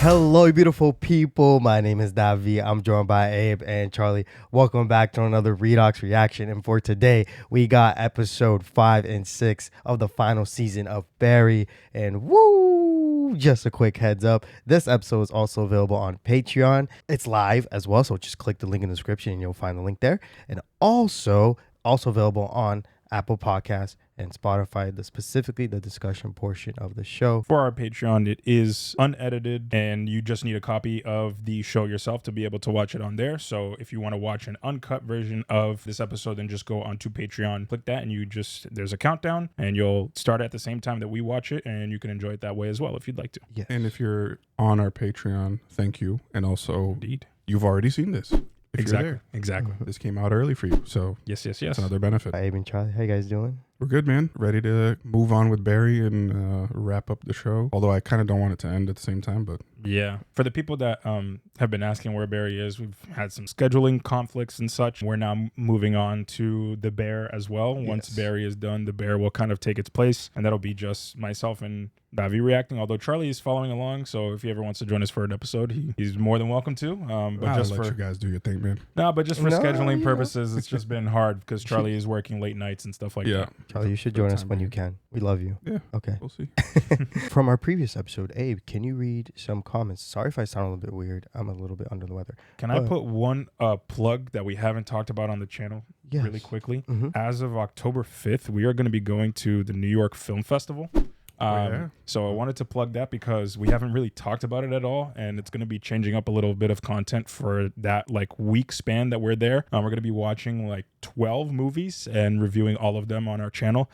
Hello, beautiful people. My name is Davi. I'm joined by Abe and Charlie. Welcome back to another Redox reaction. And for today, we got episode 5 and 6 of the final season of Barry. And woo! Just a quick heads up. This episode is also available on Patreon. It's live as well, so just click the link in the description and you'll find the link there. And also available on Apple Podcasts and Spotify, specifically the discussion portion of the show. For our Patreon, it is unedited, and you just need a copy of the show yourself to be able to watch it on there. So if you want to watch an uncut version of this episode, then just go onto Patreon, click that, and there's a countdown, and you'll start at the same time that we watch it, and you can enjoy it that way as well if you'd like to. Yeah. And if you're on our Patreon, thank you. And also, Indeed, you've already seen this. Exactly. This came out early for you, so Yes. it's another benefit. Hi, Abe and Charlie. How you guys doing? We're good, man. Ready to move on with Barry and wrap up the show. Although I kind of don't want it to end at the same time, but Yeah. For the people that have been asking where Barry is, we've had some scheduling conflicts and such. We're now moving on to the Bear as well. Once Barry is done, the Bear will kind of take its place, and that'll be just myself and Davi reacting, although Charlie is following along, so if he ever wants to join us for an episode, he's more than welcome to. But just let you guys do your thing, man. But just for scheduling purposes, it's just been hard because Charlie is working late nights and stuff like that. Charlie, you should join us when you can. We love you. Yeah. Okay. We'll see. From our previous episode, Abe, can you read some comments? Sorry if I sound a little bit weird. I'm a little bit under the weather. Can I put one plug that we haven't talked about on the channel really quickly? Mm-hmm. As of October 5th, we are going to be going to the New York Film Festival. So I wanted to plug that because we haven't really talked about it at all, and it's going to be changing up a little bit of content for that week span that we're there. We're going to be watching 12 movies and reviewing all of them on our channel.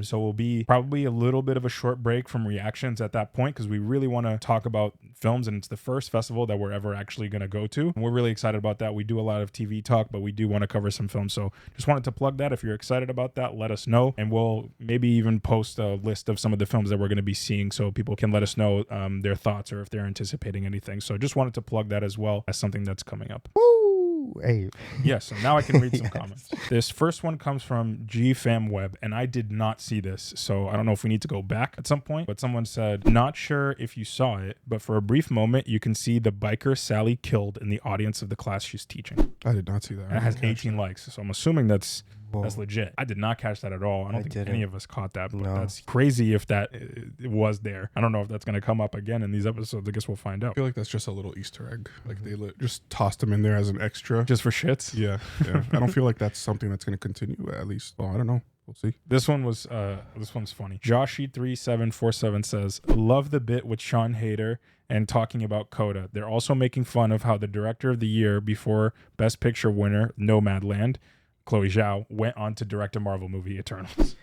So we'll be probably a little bit of a short break from reactions at that point because we really want to talk about films, and it's the first festival that we're ever actually going to go to. And we're really excited about that. We do a lot of TV talk, but we do want to cover some films. So just wanted to plug that. If you're excited about that, let us know. And we'll maybe even post a list of some of the films that we're going to be seeing so people can let us know their thoughts or if they're anticipating anything. So just wanted to plug that as well as something that's coming up. Hey. Yes, and now I can read some comments. This first one comes from GFamWeb, and I did not see this, so I don't know if we need to go back at some point, but someone said, not sure if you saw it, but for a brief moment, you can see the biker Sally killed in the audience of the class she's teaching. I did not see that. And it has 18 likes, so I'm assuming that's legit. I did not catch that at all. I don't think any of us caught that, but that's crazy if that it was there. I don't know if that's going to come up again in these episodes. I guess we'll find out. I feel like that's just a little Easter egg. They just tossed him in there as an extra. Just for shits? Yeah. I don't feel like that's something that's going to continue, at least. Well, I don't know. We'll see. This one's funny. Joshy3747 says, love the bit with Sean Hader and talking about Coda. They're also making fun of how the director of the year before Best Picture winner Nomadland, Chloe Zhao, went on to direct a Marvel movie, Eternals.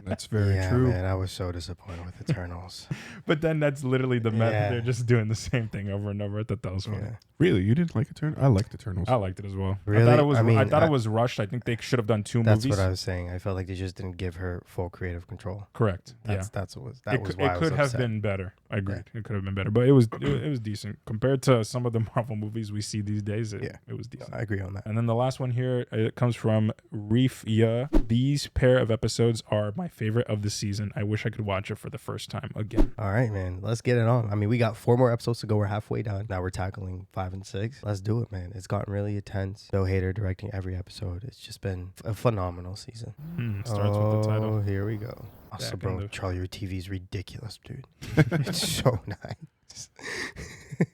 That's very true. Man, I was so disappointed with Eternals. But then that's literally the method. They're just doing the same thing over and over. I thought that was funny. Yeah. Really? You didn't like Eternals? I liked Eternals. I liked it as well. Really? I thought it was rushed. I think they should have done two movies. That's what I was saying. I felt like they just didn't give her full creative control. Correct. That was why it could have been better. I agreed. It could have been better, but it was decent compared to some of the Marvel movies we see these days. It was decent. I agree on that. And then the last one here, it comes from Reef Ya. These pair of episodes are my favorite of the season. I wish I could watch it for the first time again. All right, man. Let's get it on. I mean, we got 4 more episodes to go. We're halfway done. Now we're tackling 5 and 6. Let's do it, man. It's gotten really intense. Joe Hader directing every episode. It's just been a phenomenal season. Starts with the title. Here we go. Also, bro, Charlie, your TV's ridiculous, dude. It's so nice.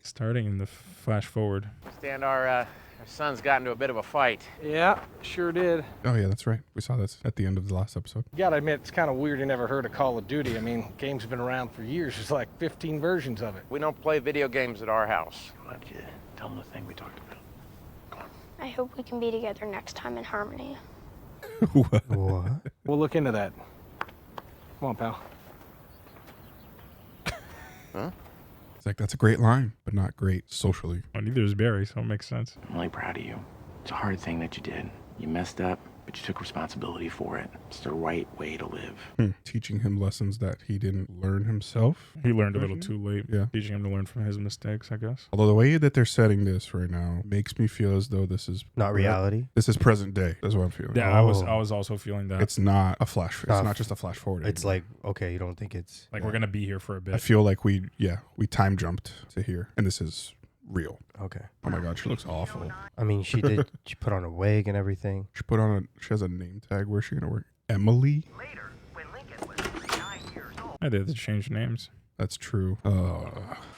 Starting in the flash forward. Understand our son's got into a bit of a fight. Yeah, sure did. Oh, yeah, that's right. We saw this at the end of the last episode. You gotta admit, it's kind of weird you never heard of Call of Duty. I mean, game's been around for years. There's like 15 versions of it. We don't play video games at our house. Why don't you tell him the thing we talked about? Come on. I hope we can be together next time in harmony. What? We'll look into that. Come on, pal. Huh? It's like, that's a great line, but not great socially. Well, neither is Barry, so it makes sense. I'm really proud of you. It's a hard thing that you did. You messed up, but you took responsibility for it. It's the right way to live. Teaching him lessons that he didn't learn himself. He learned a little too late. Yeah. Teaching him to learn from his mistakes, I guess. Although the way that they're setting this right now makes me feel as though this is Not reality. This is present day. That's what I'm feeling. Yeah, I was also feeling that. It's not a flash. It's not just a flash forward. It's like, okay, you don't think it's like we're gonna be here for a bit. I feel like we time jumped to here, and this is real. okay. Oh my god, she looks awful. I mean, she put on a wig and everything. She has a name tag. Where's she gonna work? Emily. I did to change names. That's true.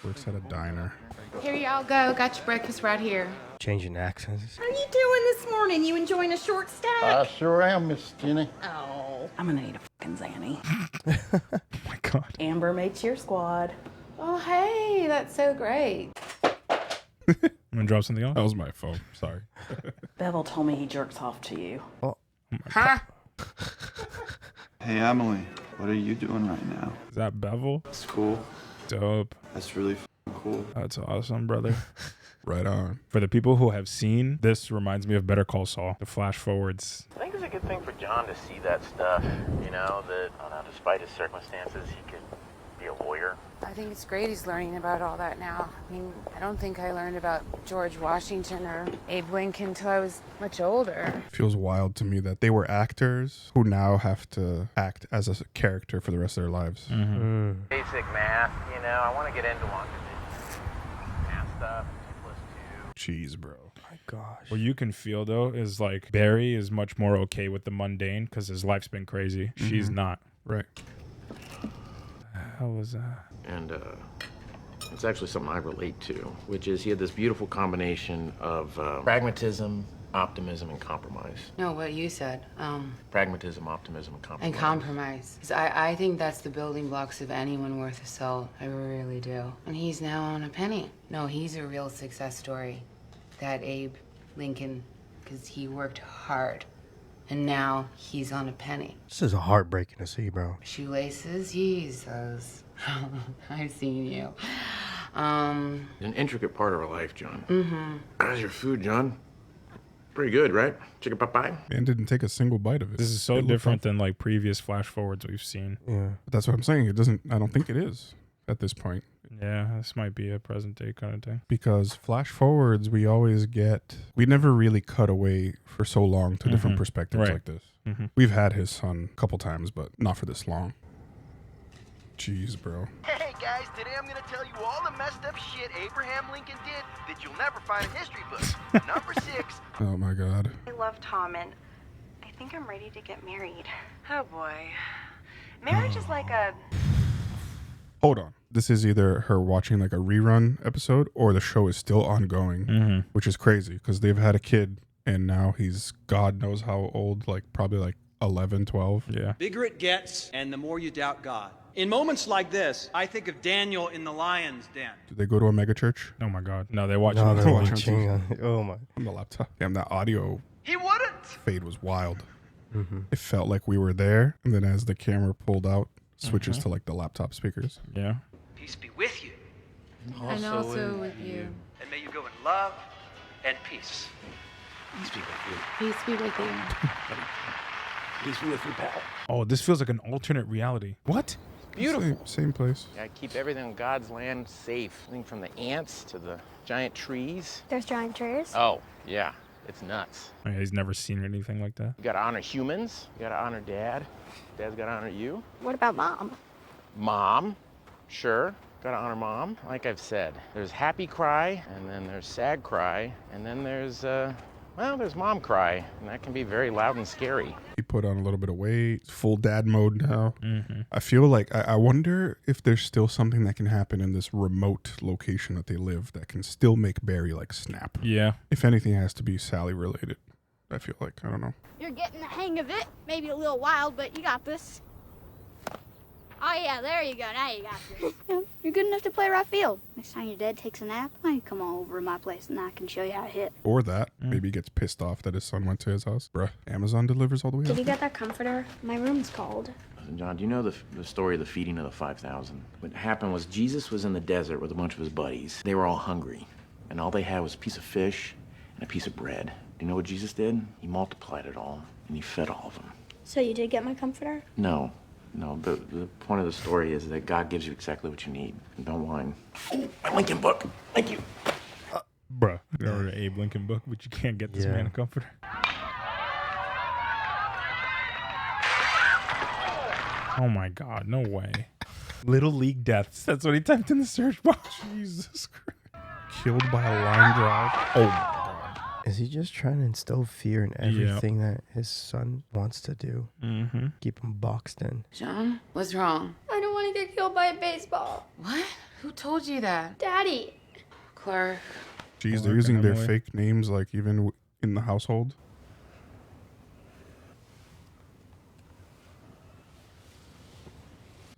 Works at a diner. Here y'all go. Got your breakfast right here. Changing accents. How are you doing this morning? You enjoying a short stack? I sure am, Miss Jenny. Oh, I'm gonna need a fucking Zanny. Oh my god. Amber made cheer squad. Oh, hey, that's so great. I'm gonna drop something else. That was my phone. Sorry. Bevel told me he jerks off to you. Hey, Emily, what are you doing right now? Is that Bevel? It's cool. Dope. That's really cool. That's awesome, brother. Right on. For the people who have seen, this reminds me of Better Call Saul. The flash forwards. I think it's a good thing for John to see that stuff, you know, that despite his circumstances, he could be a lawyer. I think it's great he's learning about all that now. I mean, I don't think I learned about George Washington or Abe Lincoln until I was much older. Feels wild to me that they were actors who now have to act as a character for the rest of their lives. Basic math, you know, I want to get into one. Math stuff, 2 + 2. Jeez, bro. My gosh. What you can feel though is like Barry is much more okay with the mundane because his life's been crazy. She's not. Right. How was that? And it's actually something I relate to, which is he had this beautiful combination of pragmatism, optimism, and compromise. No, what you said. Pragmatism, optimism, and compromise. And compromise. 'Cause I think that's the building blocks of anyone worth a salt. I really do. And he's now on a penny. No, he's a real success story. That Abe Lincoln, because he worked hard. And now he's on a penny. This is heartbreaking to see, bro. Shoelaces, Jesus. I've seen you. An intricate part of our life, John. How's your food, John? Pretty good, right? Chicken pot pie? Man didn't take a single bite of it. This is so different than like previous flash forwards we've seen. Yeah. But that's what I'm saying. It doesn't. I don't think it is at this point. Yeah, this might be a present day kind of thing. Because flash forwards, we never really cut away for so long to different perspectives Right. like this. We've had his son a couple times, but not for this long. Jeez, bro. Hey guys, today I'm gonna tell you all the messed up shit Abraham Lincoln did that you'll never find in history books. Number 6. Oh my god. I love Tom, and I think I'm ready to get married. Oh boy. Marriage is like a... Hold on. This is either her watching like a rerun episode or the show is still ongoing, which is crazy because they've had a kid and now he's God knows how old, like probably like 11, 12. Yeah. Bigger it gets, and the more you doubt God. In moments like this, I think of Daniel in the lion's den. Did they go to a mega church? Oh my god. No, they watch No, it. they're watch watching oh my. On the laptop. Damn, that audio He wouldn't! fade was wild. It felt like we were there, and then as the camera pulled out, switches to like the laptop speakers. Yeah. Peace be with you, And also with you. and may you go in love and peace. Peace be with you. Peace be with you. Peace be with you, pal. Oh, this feels like an alternate reality. What? Beautiful. Same place. Gotta keep everything on God's land safe. Everything from the ants to the giant trees. There's giant trees. Oh, yeah. It's nuts. Oh, yeah, he's never seen anything like that. You gotta honor humans. You gotta honor Dad. Dad's gotta honor you. What about Mom? Mom. Sure. Gotta honor Mom. Like I've said, there's happy cry, and then there's sad cry, and then there's mom cry, and that can be very loud and scary. He put on a little bit of weight, full dad mode now. I feel like, I wonder if there's still something that can happen in this remote location that they live that can still make Barry like snap. Yeah. If anything, it has to be Sally related. I feel like, I don't know. You're getting the hang of it. Maybe a little wild, but you got this. Oh yeah, there you go. Now you got this. You're good enough to play right field. Next time your dad takes a nap, why don't you come on over to my place and I can show you how to hit. Or that. Maybe he gets pissed off that his son went to his house. Bruh, Amazon delivers all the way Did up. you get that comforter? My room's cold. John, do you know the story of the feeding of the 5,000? What happened was Jesus was in the desert with a bunch of his buddies. They were all hungry, and all they had was a piece of fish and a piece of bread. Do you know what Jesus did? He multiplied it all, and you fed all of them. So you did get my comforter? No. The point of the story is that God gives you exactly what you need. And don't whine. Ooh, my Lincoln book. Thank you. Bruh. You know the Abe Lincoln book, but you can't get this man a comforter. Oh my God, no way. Little League deaths. That's what he typed in the search box. Jesus Christ. Killed by a line drive. Oh my God. Is he just trying to instill fear in everything that his son wants to do? Mm-hmm. Keep him boxed in. John, what's wrong? I don't want to get killed by a baseball. What? Who told you that? Daddy. Clark. Jeez, they're using their fake names like even in the household.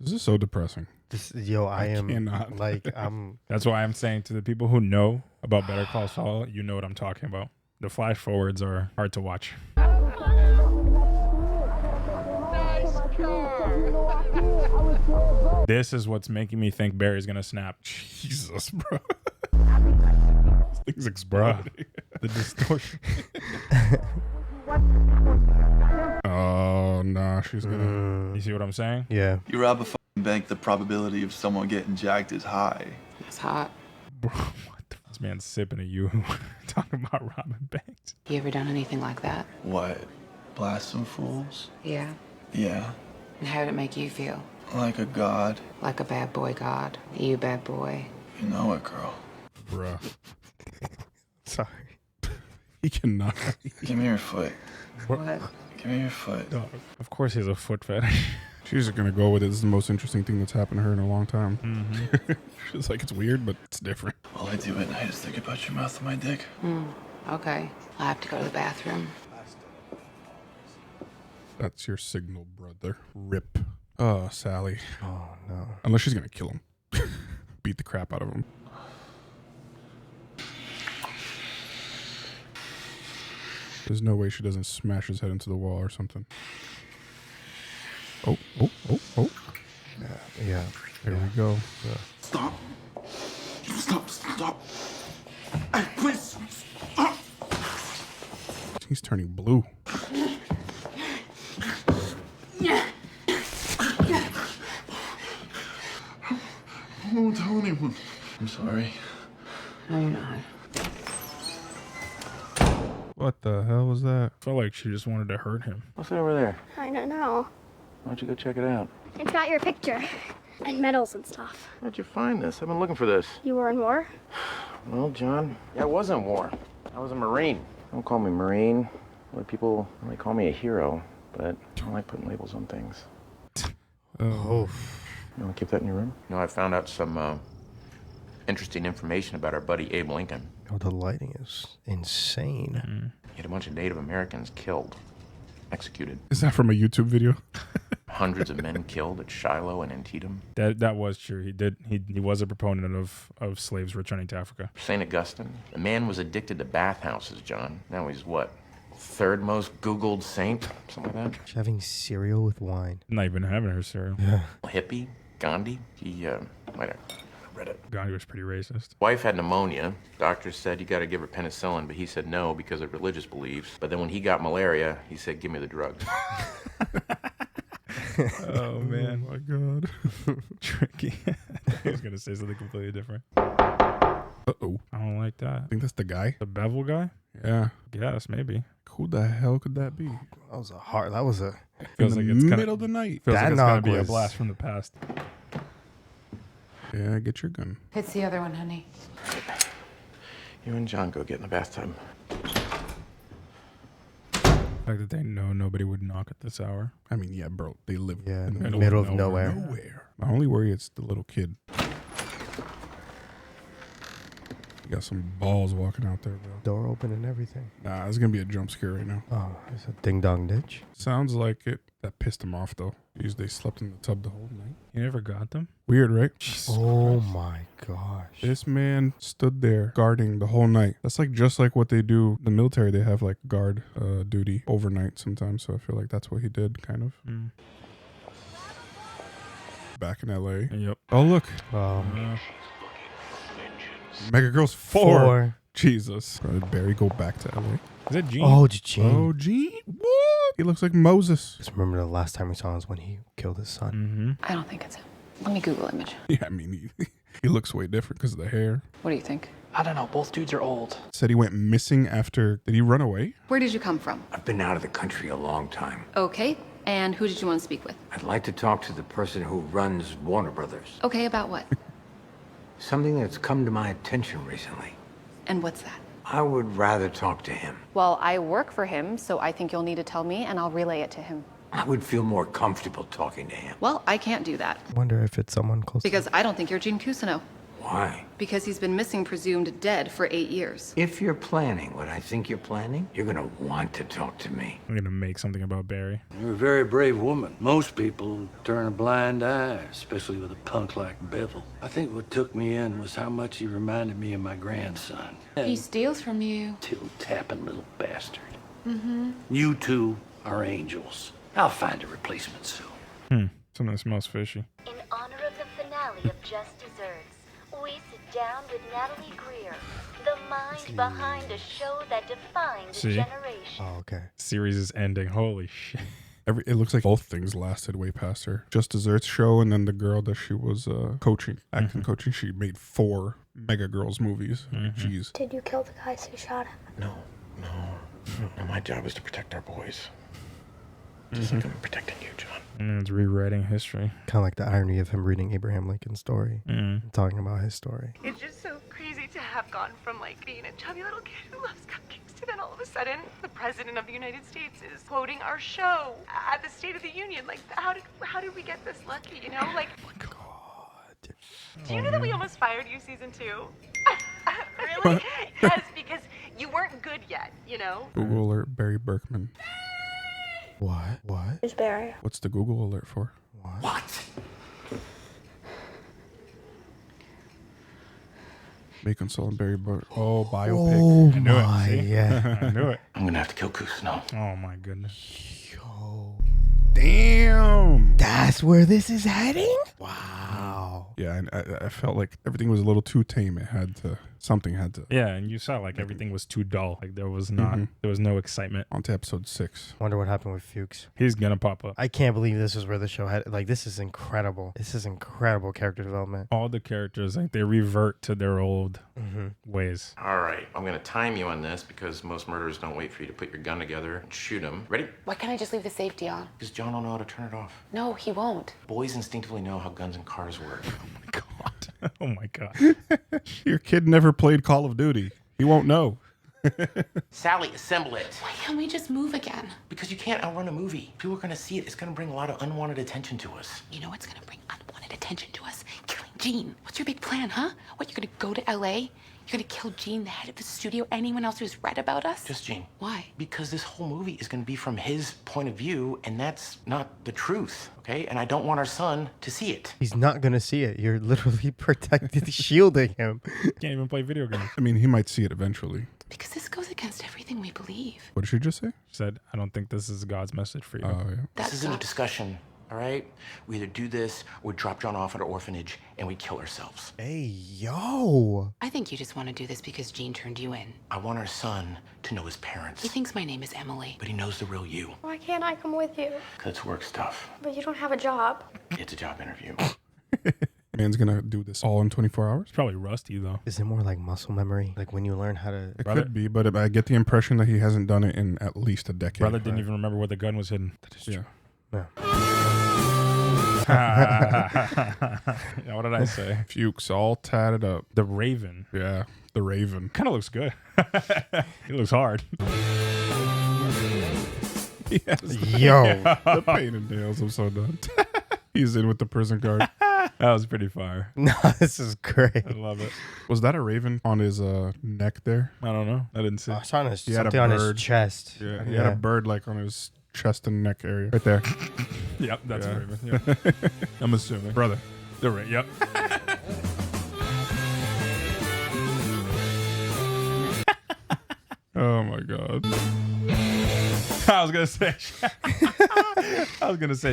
This is so depressing. I am cannot. like I'm. That's why I'm saying to the people who know about Better Call Saul, you know what I'm talking about. The flash forwards are hard to watch. This is what's making me think Barry's gonna snap. Jesus, bro. Things exploding. The distortion. Oh, nah, she's gonna. You see what I'm saying? Yeah. You rob a fucking bank, the probability of someone getting jacked is high. It's hot. Bro, what the? This man's sipping a yoo-hoo talking about robbing banks. You ever done anything like that? What? Blast some fools? Yeah. Yeah. And how did it make you feel? Like a god. Like a bad boy god. You bad boy. You know it, girl. Bruh. Sorry. He cannot. Give me your foot. What? Give me your foot. Dog. Of course he's a foot fetish. She's gonna go with it. This is the most interesting thing that's happened to her in a long time. Mm-hmm. She's like, it's weird, but it's different. All I do at night is think about your mouth and my dick. Okay. I have to go to the bathroom. That's your signal, brother. Rip. Sally. Oh no. Unless she's gonna kill him. Beat the crap out of him. There's no way she doesn't smash his head into the wall or something. Oh. Yeah. There we go. Yeah. Stop. Stop. Please, stop. He's turning blue. I won't tell anyone. I'm sorry. No, you're not. What the hell was that? Felt like she just wanted to hurt him. What's over there? I don't know. Why don't you go check it out? It's got your picture and medals and stuff. How'd you find this? I've been looking for this. You were in war? Well, John, I was in war. I was a Marine. Don't call me Marine. Other people only call me a hero, but I don't like putting labels on things. Oh. You want to keep that in your room? You know, I found out some interesting information about our buddy Abe Lincoln. Oh, the lighting is insane. He had a bunch of Native Americans killed, executed. Is that from a YouTube video? Hundreds of men killed at Shiloh and Antietam. That was true. He was a proponent of slaves returning to Africa. St. Augustine. The man was addicted to bathhouses, John. Now he's what? Third most Googled saint? Something like that? She's having cereal with wine. Not even having her cereal. Yeah. Hippie? Gandhi? He might have read it. Gandhi was pretty racist. Wife had pneumonia. Doctors said you got to give her penicillin, but he said no because of religious beliefs. But then when he got malaria, he said, "Give me the drugs." Oh man, Oh my god. tricky. He was gonna say something completely different. Uh-oh. I don't like that. I think that's the guy. The bevel guy? Yeah. Yes, maybe. Who the hell could that be? That was a hard. That was a. Feels In like the it's middle of the night. Feels That like it's gonna knock be a was- blast from the past. Yeah, get your gun. It's the other one, honey. You and John go get in the bathtub. The fact that they know nobody would knock at this hour. I mean, yeah, bro. They live Yeah, in the middle of nowhere. My only worry is the little kid. You got some balls walking out there, bro. Door open and everything. Nah, it's gonna be a jump scare right now. Oh, it's a ding dong ditch. Sounds like it. That pissed him off though. Jeez, they slept in the tub the whole night. You never got them? Weird, right? Oh my gosh. This man stood there guarding the whole night. That's like just like what they do. The military, they have like guard duty overnight sometimes. So I feel like that's what he did, kind of. Mm. Back in LA. Yep. Oh look, Mega Girls 4. Jesus. Did Barry go back to LA? Is that Gene? Oh, Gene. Oh, Gene. What? He looks like Moses. Just remember the last time we saw him was when he killed his son. I don't think it's him. Let me Google image. Yeah, I mean, he looks way different because of the hair. What do you think? I don't know. Both dudes are old. Said he went missing after. Did he run away? Where did you come from? I've been out of the country a long time. Okay. And who did you want to speak with? I'd like to talk to the person who runs Warner Brothers. Okay, about what? Something that's come to my attention recently. And what's that? I would rather talk to him. Well, I work for him, so I think you'll need to tell me and I'll relay it to him. I would feel more comfortable talking to him. Well, I can't do that. I wonder if it's someone close. Because I don't think you're Gene Cousineau. Why? Because he's been missing, presumed dead for 8 years. If you're planning what I think you're planning, you're gonna want to talk to me. I'm gonna make something about Barry. You're a very brave woman. Most people turn a blind eye, especially with a punk like Bevel. I think what took me in was how much he reminded me of my grandson. He steals from you. Till-tapping little bastard. Mm-hmm. You two are angels. I'll find a replacement soon. Something that smells fishy. In honor of the finale of Just Desserts, we sit down with Natalie Greer, the mind behind a show that defined a See? generation. Oh, okay. Series is ending. Holy shit. It looks like both things lasted way past her. Just Desserts show, and then the girl that she was coaching, acting coaching. She made 4 Mega Girls movies. Jeez. Did you kill the guys who shot him? No. My job is to protect our boys. Just like I'm protecting you, John. And it's rewriting history. Kind of like the irony of him reading Abraham Lincoln's story, and talking about his story. It's just so crazy to have gone from like being a chubby little kid who loves cupcakes to then all of a sudden the president of the United States is quoting our show at the State of the Union. Like, how did we get this lucky? You know, like. Oh my God. Do you know that we almost fired you season 2? Really? Yes, because you weren't good yet. You know. Google alert, Barry Berkman. What? Who's Barry? What's the Google alert for? What? Bacon, salt, and Barry Berkman. Oh, biopic. Oh I knew my, it. See? yeah. I knew it. I'm gonna have to kill Cousineau. Oh my goodness. Yo. Damn. That's where this is heading? Wow. Yeah, and I felt like everything was a little too tame. Something had to. Yeah, and you saw like everything was too dull. Like there was no excitement. On to episode 6. Wonder what happened with Fuchs. He's gonna pop up. I can't believe this is where the show had. Like, this is incredible. This is incredible character development. All the characters, like they revert to their old ways. All right, I'm gonna time you on this because most murderers don't wait for you to put your gun together and shoot them. Ready? Why can't I just leave the safety on? Because John don't know how to turn it off. No, he won't. Boys instinctively know how guns and cars work. Oh my god. Your kid never played Call of Duty. He won't know. Sally, assemble it. Why can't we just move again? Because you can't outrun a movie. People are gonna see it. It's gonna bring a lot of unwanted attention to us. You know what's gonna bring unwanted attention to us? Killing Gene. What's your big plan, huh? What, you're gonna go to LA? You're gonna kill Gene, the head of the studio, anyone else who's read about us? Just Gene. Why? Because this whole movie is gonna be from his point of view, and that's not the truth, okay? And I don't want our son to see it. He's not going to see it. You're literally protecting, shielding him. Can't even play video games. I mean, he might see it eventually. Because this goes against everything we believe. What did she just say? She said, I don't think this is God's message for you. Oh, yeah. This isn't a discussion, all right? We either do this, or we drop John off at an orphanage, and we kill ourselves. Hey, yo. I think you just want to do this because Gene turned you in. I want our son to know his parents. He thinks my name is Emily. But he knows the real you. Why can't I come with you? Because it's work stuff. But you don't have a job. It's a job interview. Man's gonna do this all in 24 hours? It's probably rusty though. Is it more like muscle memory? Like when you learn how to... It could be, but I get the impression that he hasn't done it in at least a decade. Brother didn't even remember where the gun was hidden. That is true. Yeah. Yeah, what did I say? Fuchs all tatted up. The Raven. Yeah, the Raven. Kind of looks good. He looks hard. Yes. Yo. The paint and nails. I'm so done. He's in with the prison guard. That was pretty fire. No, this is great. I love it. Was that a raven on his neck there? I don't know. I didn't see. I saw He had a something on his bird. chest. Yeah, he had a bird like on his chest and neck area. Right there. Yep, that's Yeah. a Raven. Yep. I'm assuming. Brother. The Raven. Yep. Oh my god. I was gonna say.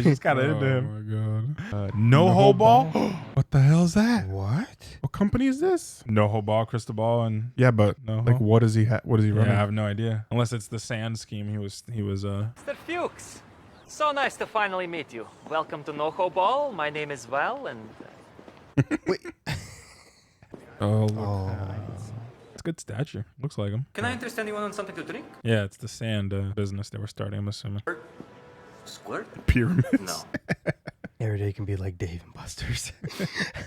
She's kind of into him. Oh my god. No ball. What the hell is that? What? What company is this? No ball, Cristobal, and Yeah, but No like, Ho? what is he? What is he yeah, I running? have no idea. Unless it's the sand scheme. He was. Mr. Fuchs, so nice to finally meet you. Welcome to NoHo Ball. My name is Val, and Oh, look. It's a good statue. Looks like him. can I interest anyone on something to drink? Yeah, it's the sand business they were starting. I'm assuming. Squirt? Pyramids. No. Every day can be like Dave and Buster's.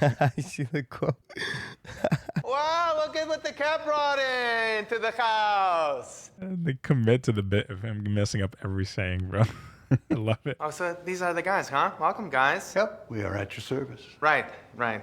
I see the quote. Wow, look at what the cat brought into the house. They commit to the bit of him messing up every saying, bro. I love it. Oh, so these are the guys, huh? Welcome, guys. Yep, we are at your service. Right.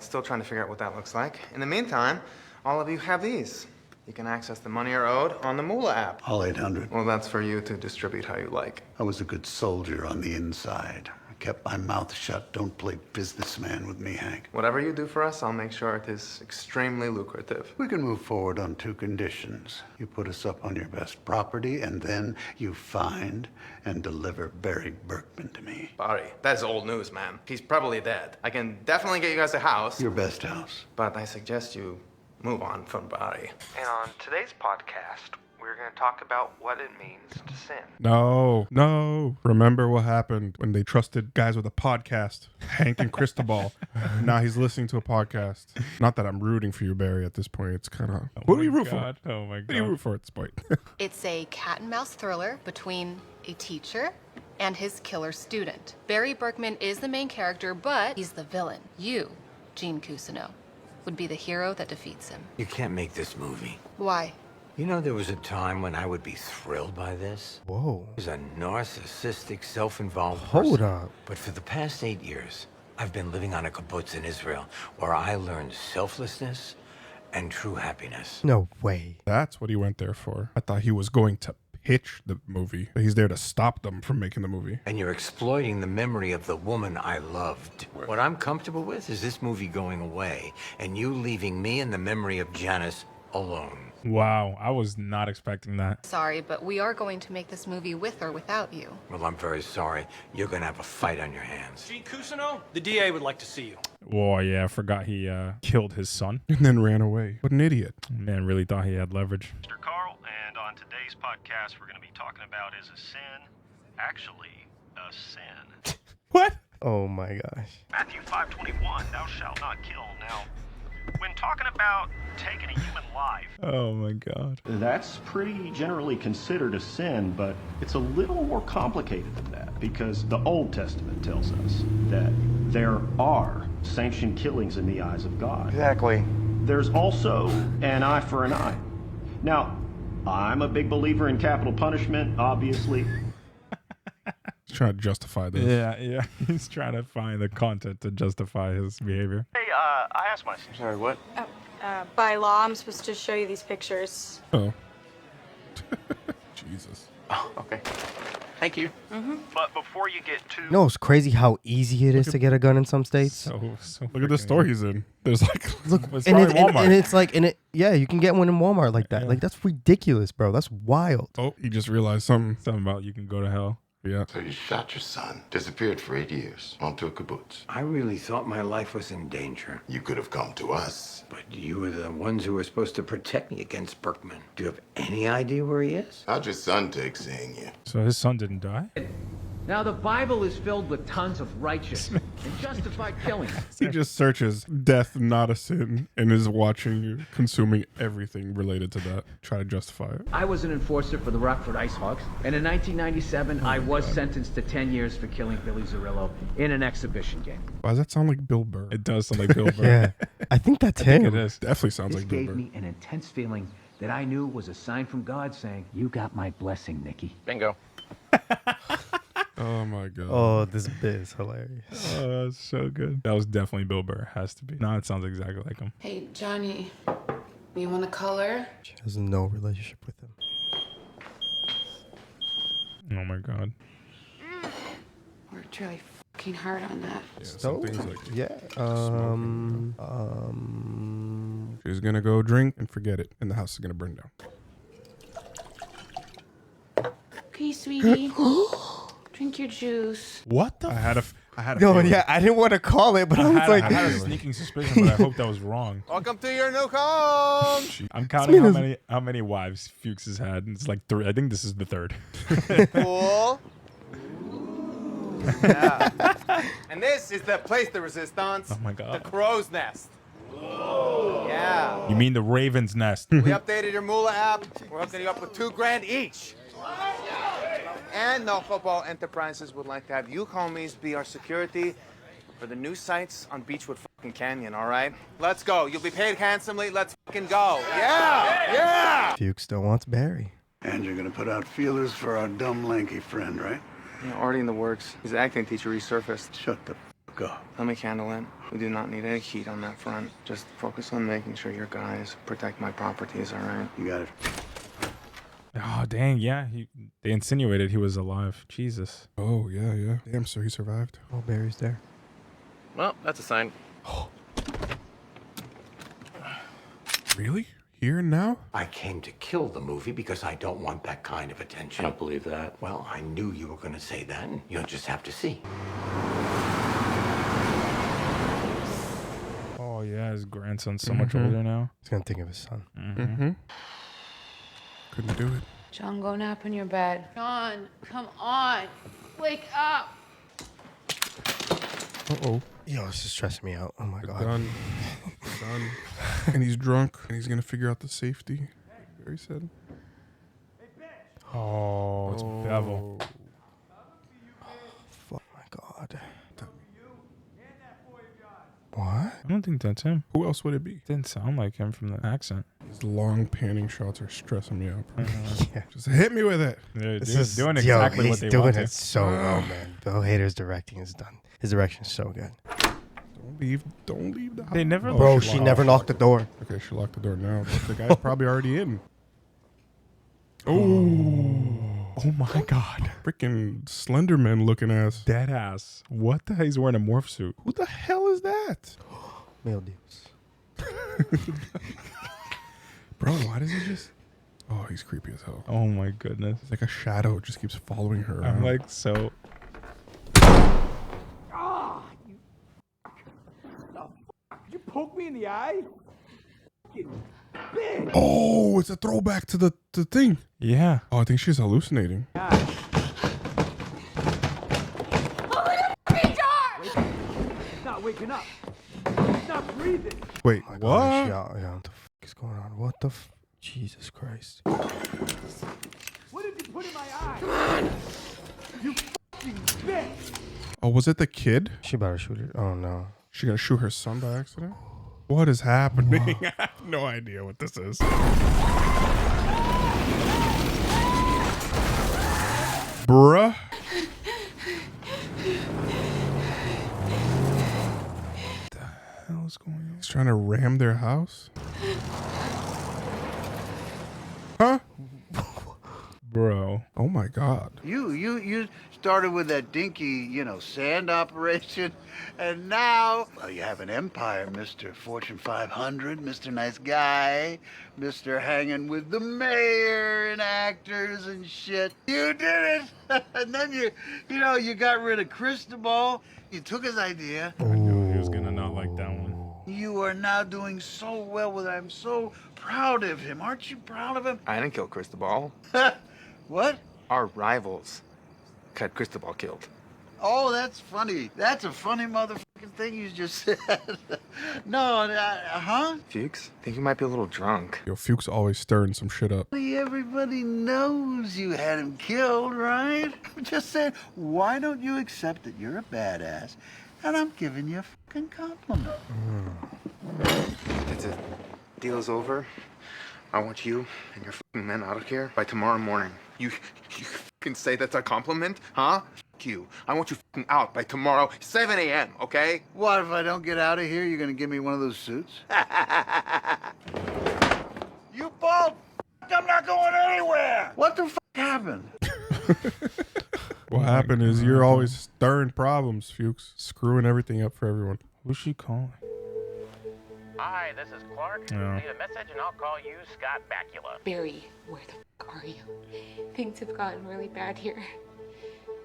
Still trying to figure out what that looks like. In the meantime, all of you have these. You can access the money you're owed on the Moolah app. All 800. Well, that's for you to distribute how you like. I was a good soldier on the inside. I kept my mouth shut. Don't play businessman with me, Hank. Whatever you do for us, I'll make sure it is extremely lucrative. We can move forward on 2 conditions. You put us up on your best property, and then you find and deliver Barry Berkman to me. Barry, that's old news, man. He's probably dead. I can definitely get you guys a house. Your best house. But I suggest you move on from Barry. And on today's podcast, we're going to talk about what it means to sin. No. Remember what happened when they trusted guys with a podcast, Hank and Cristobal. Now he's listening to a podcast. Not that I'm rooting for you, Barry, at this point. It's kind of... What do you root for? Oh my god. What do you root for at this point? It's a cat and mouse thriller between a teacher and his killer student. Barry Berkman is the main character, but he's the villain. You, Gene Cousineau, would be the hero that defeats him. You can't make this movie. Why? You know, there was a time when I would be thrilled by this. Whoa. I was a narcissistic, self-involved Hold person. up. But for the past 8 years, I've been living on a kibbutz in Israel, where I learned selflessness and true happiness. No way. That's what he went there for. I thought he was going to pitch the movie. He's there to stop them from making the movie. And you're exploiting the memory of the woman I loved. What I'm comfortable with is this movie going away, and you leaving me and the memory of Janice alone. Wow, I was not expecting that. Sorry, but we are going to make this movie with or without you. Well, I'm very sorry. You're gonna have a fight on your hands. Gene Cousineau, the DA would like to see you. Oh yeah, I forgot he killed his son. And then ran away. What an idiot. Man, really thought he had leverage. Mr. Carl, and on today's podcast, we're going to be talking about is a sin actually a sin? What? Oh my gosh. Matthew 5:21, thou shalt not kill. Now, when talking about taking a human life, Oh my god. That's pretty generally considered a sin, but it's a little more complicated than that because the Old Testament tells us that there are sanctioned killings in the eyes of God. Exactly. There's also an eye for an eye. Now, I'm a big believer in capital punishment, obviously. He's trying to justify this. Yeah. He's trying to find the content to justify his behavior. hey, I asked my Sorry, what? By law, I'm supposed to show you these pictures. Oh. Jesus. Oh, okay. Thank you. But before you get too You know, it's crazy how easy it is to get a gun in some states. So Look at the store he's in. There's like... Look, It's and, probably Walmart. and it's like, yeah, you can get one in Walmart like that. Yeah. Like, that's ridiculous, bro. That's wild. Oh, he just realized something. Something about you can go to hell. Yeah. So you shot your son, disappeared for 8 years, onto a kibbutz. I really thought my life was in danger. You could have come to us. But you were the ones who were supposed to protect me against Berkman. Do you have any idea where he is? How'd your son take seeing you? So his son didn't die? Now, the Bible is filled with tons of righteous and justified killings. He just searches death not a sin and is watching you consuming everything related to that. Try to justify it. I was an enforcer for the Rockford Ice Hogs, and in 1997, I was sentenced to 10 years for killing Billy Zerillo in an exhibition game. Why does that sound like Bill Burr? It does sound like Bill Burr. Yeah. I think that's him. It is. Definitely sounds This like Bill gave Burr. me an intense feeling that I knew was a sign from God saying, "You got my blessing, Nikki." Bingo. Oh my god. Oh, this bit is hilarious. Oh, that's so good. That was definitely Bill Burr. Has to be. No, it sounds exactly like him. Hey, Johnny, you want a color? She has no relationship with him. Oh my god. Worked really fucking hard on that. Yeah, some So, things like yeah. she's gonna go drink and forget it, and the house is gonna burn down. Okay, sweetie. Drink your juice. What the? I had a No, feeling. yeah, I didn't want to call it, but I, was like, I had a sneaking suspicion, but I hope that was wrong. Welcome to your new home. I'm counting how many wives Fuchs has had. It's like 3. I think this is the 3rd. Cool. Yeah. And this is the place de resistance. Oh my God. The crow's nest. Yeah. You mean the Raven's Nest? We updated your Moolah app. We're hooking you up with $2,000 each. And No Football Enterprises would like to have you homies be our security for the new sites on Beechwood fucking Canyon, all right? Let's go. You'll be paid handsomely. Let's fucking go. Yeah! Yeah! Fuchs still wants Barry. And you're gonna put out feelers for our dumb, lanky friend, right? Yeah, already in the works. His acting teacher resurfaced. Shut the fuck up. Let me handle it. We do not need any heat on that front. Just focus on making sure your guys protect my properties, all right? You got it. Oh dang, yeah. They insinuated he was alive. Jesus. Oh, yeah. Damn, so he survived. Oh, Barry's there. Well, that's a sign. Really? Here and now? I came to kill the movie because I don't want that kind of attention. I don't believe that. Well, I knew you were going to say that, and you'll just have to see. Oh yeah, his grandson's so much older now. He's gonna think of his son. Mm-hmm. Couldn't do it. John, go nap in your bed. John, come on. Wake up. Uh-oh. Yo, this is stressing me out. Oh my God. Done. And he's drunk, and he's going to figure out the safety. Barry said. Oh, it's Bevel. Oh my God. What? I don't think that's him. Who else would it be? Didn't sound like him from the accent. These long panning shots are stressing me out. Yeah. Just hit me with it. They're This is doing exactly he's what they doing want it to. so well, man. Bill Hader's directing is done. His direction is so good. Don't leave the house. They never. Bro, she never locked the door. Okay, she locked the door now. But the guy's probably already in. Oh my God. Freaking Slenderman looking ass. Dead ass. What the hell? He's wearing a morph suit. Who the hell is that? Male deals. Bro, why does he just... Oh, he's creepy as hell. Oh my goodness. It's like a shadow. It just keeps following her around. I'm like so. Did you poke me in the eye? Oh, it's a throwback to the thing. Yeah. Oh, I think she's hallucinating. Not waking up. He's not breathing. Wait, Oh my what? gosh, yeah, what the f is going on? What the f? Jesus Christ. What did you put in my eye? You fucking bitch. Oh, was it the kid? She better shoot it. Oh no. She gonna shoot her son by accident? What is happening? I have no idea what this is. Bruh. What the hell is going on? He's trying to ram their house? Huh? Bro. Oh my God. You started with that dinky, sand operation, and now, well, you have an empire, Mr. Fortune 500, Mr. Nice Guy, Mr. Hanging with the Mayor and actors and shit. You did it! And then you got rid of Cristobal. You took his idea. I knew he was gonna not like that one. You are now doing so well with it. I'm so proud of him. Aren't you proud of him? I didn't kill Cristobal. What? Our rivals had Cristobal killed. Oh, that's funny. That's a funny motherfucking thing you just said. No, huh? Fuchs, I think you might be a little drunk. Yo, Fuchs always stirring some shit up. Everybody knows you had him killed, right? I'm just saying, why don't you accept that you're a badass and I'm giving you a fucking compliment? That's it. Deal's over. I want you and your fucking men out of here by tomorrow morning. You fucking say that's a compliment, huh? Fuck you. I want you fucking out by tomorrow, 7 a.m., okay? What, if I don't get out of here, you're gonna give me one of those suits? You bald f***, I'm not going anywhere! What the f*** happened? What happened is you're always stirring problems, Fuchs. Screwing everything up for everyone. Who's she calling? Hi, this is Clark. Yeah. Leave a message and I'll call you Scott Bakula. Barry, where the f are you? Things have gotten really bad here.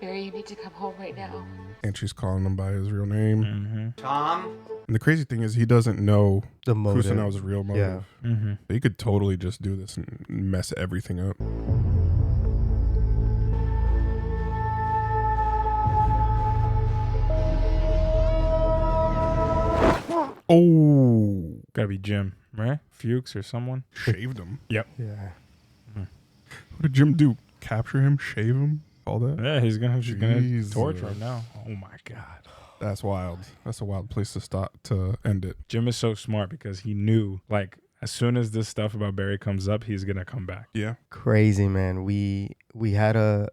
Barry, you need to come home right now. And she's calling him by his real name. Mm-hmm. Tom? And the crazy thing is he doesn't know The motive. Kusano's real motive. Yeah. Mm-hmm. He could totally just do this and mess everything up. Oh, Gotta be Jim, right? Fuchs or someone. shaved him. Yep. Yeah. What did Jim do? Capture him? Shave him? All that? Yeah, he's gonna Jesus. torch right now. Oh my god. That's wild. That's a wild place to stop to end it. Jim is so smart because he knew, like, as soon as this stuff about Barry comes up, he's gonna come back. Yeah. Crazy, man. We had a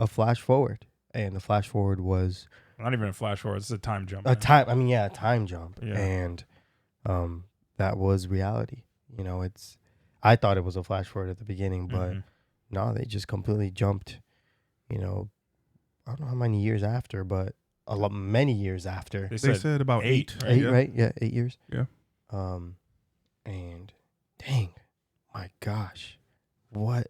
flash forward, and the flash forward was Not even a flash forward. It's a time jump. a time. I mean, yeah, a time jump, Yeah. and that was reality. You know, I thought it was a flash forward at the beginning, but no, they just completely jumped. You know, I don't know how many years after, but many years after. They said about 8. Eight, Yeah. right? Yeah, 8 years. Yeah. And dang, my gosh, what?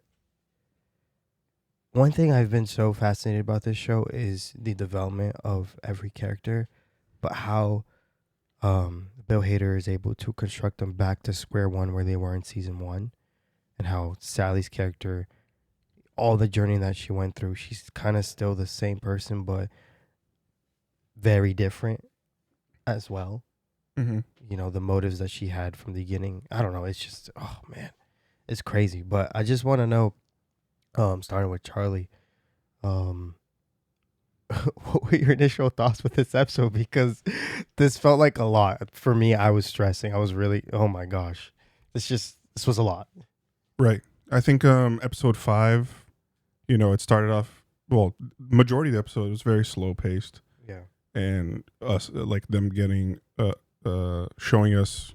One thing I've been so fascinated about this show is the development of every character, but how Bill Hader is able to construct them back to square one where they were in season 1, and how Sally's character, all the journey that she went through, she's kind of still the same person, but very different as well. Mm-hmm. You know, the motives that she had from the beginning. I don't know. It's just, oh man, it's crazy. But I just want to know, starting with Charlie, what were your initial thoughts with this episode? Because this felt like a lot for me. I was stressing. I was really, oh my gosh, this was a lot. Right. I think episode 5, you know, it started off, well, majority of the episode was very slow paced. Yeah. And us, like them getting, showing us,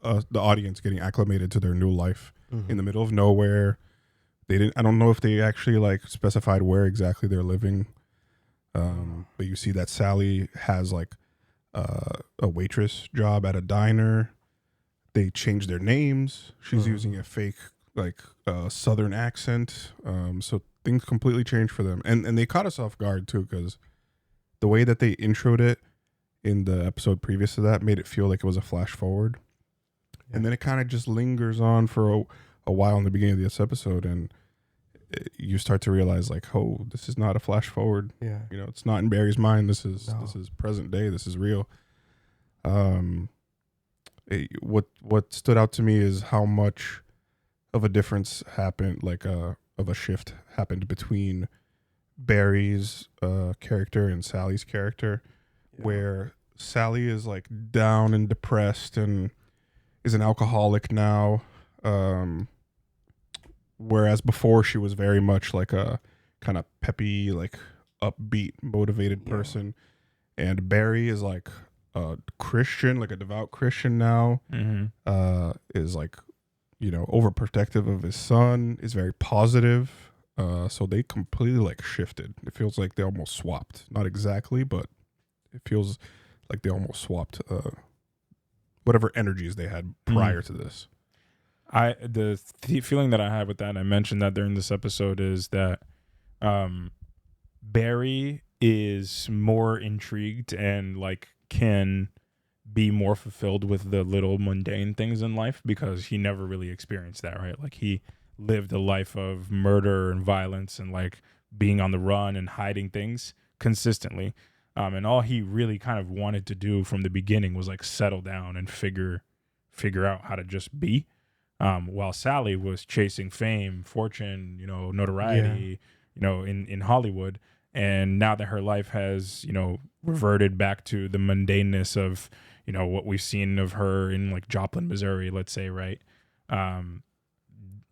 the audience getting acclimated to their new life in the middle of nowhere. I don't know if they actually like specified where exactly they're living. But you see that Sally has like a waitress job at a diner. They changed their names. She's using a fake like southern accent. So things completely changed for them. And they caught us off guard too, because the way that they introed it in the episode previous to that made it feel like it was a flash forward. Yeah. And then it kind of just lingers on for a while in the beginning of this episode, and you start to realize like, oh, this is not a flash forward. Yeah. You know, it's not in Barry's mind. This is present day. This is real. What stood out to me is how much of a difference happened, like of a shift happened between Barry's character and Sally's character, where Sally is like down and depressed and is an alcoholic now. Whereas before she was very much like a kind of peppy, like upbeat, motivated person. And Barry is like a Christian, like a devout Christian now, is like, you know, overprotective of his son, is very positive. So they completely like shifted. It feels like they almost swapped. Not exactly, but it feels like they almost swapped whatever energies they had prior to this. The feeling that I have with that, and I mentioned that during this episode, is that Barry is more intrigued and like can be more fulfilled with the little mundane things in life because he never really experienced that, right? Like he lived a life of murder and violence and like being on the run and hiding things consistently. And all he really kind of wanted to do from the beginning was like settle down and figure out how to just be. While Sally was chasing fame, fortune, you know, notoriety, you know, in Hollywood. And now that her life has, you know, reverted back to the mundaneness of, you know, what we've seen of her in like Joplin, Missouri, let's say, right?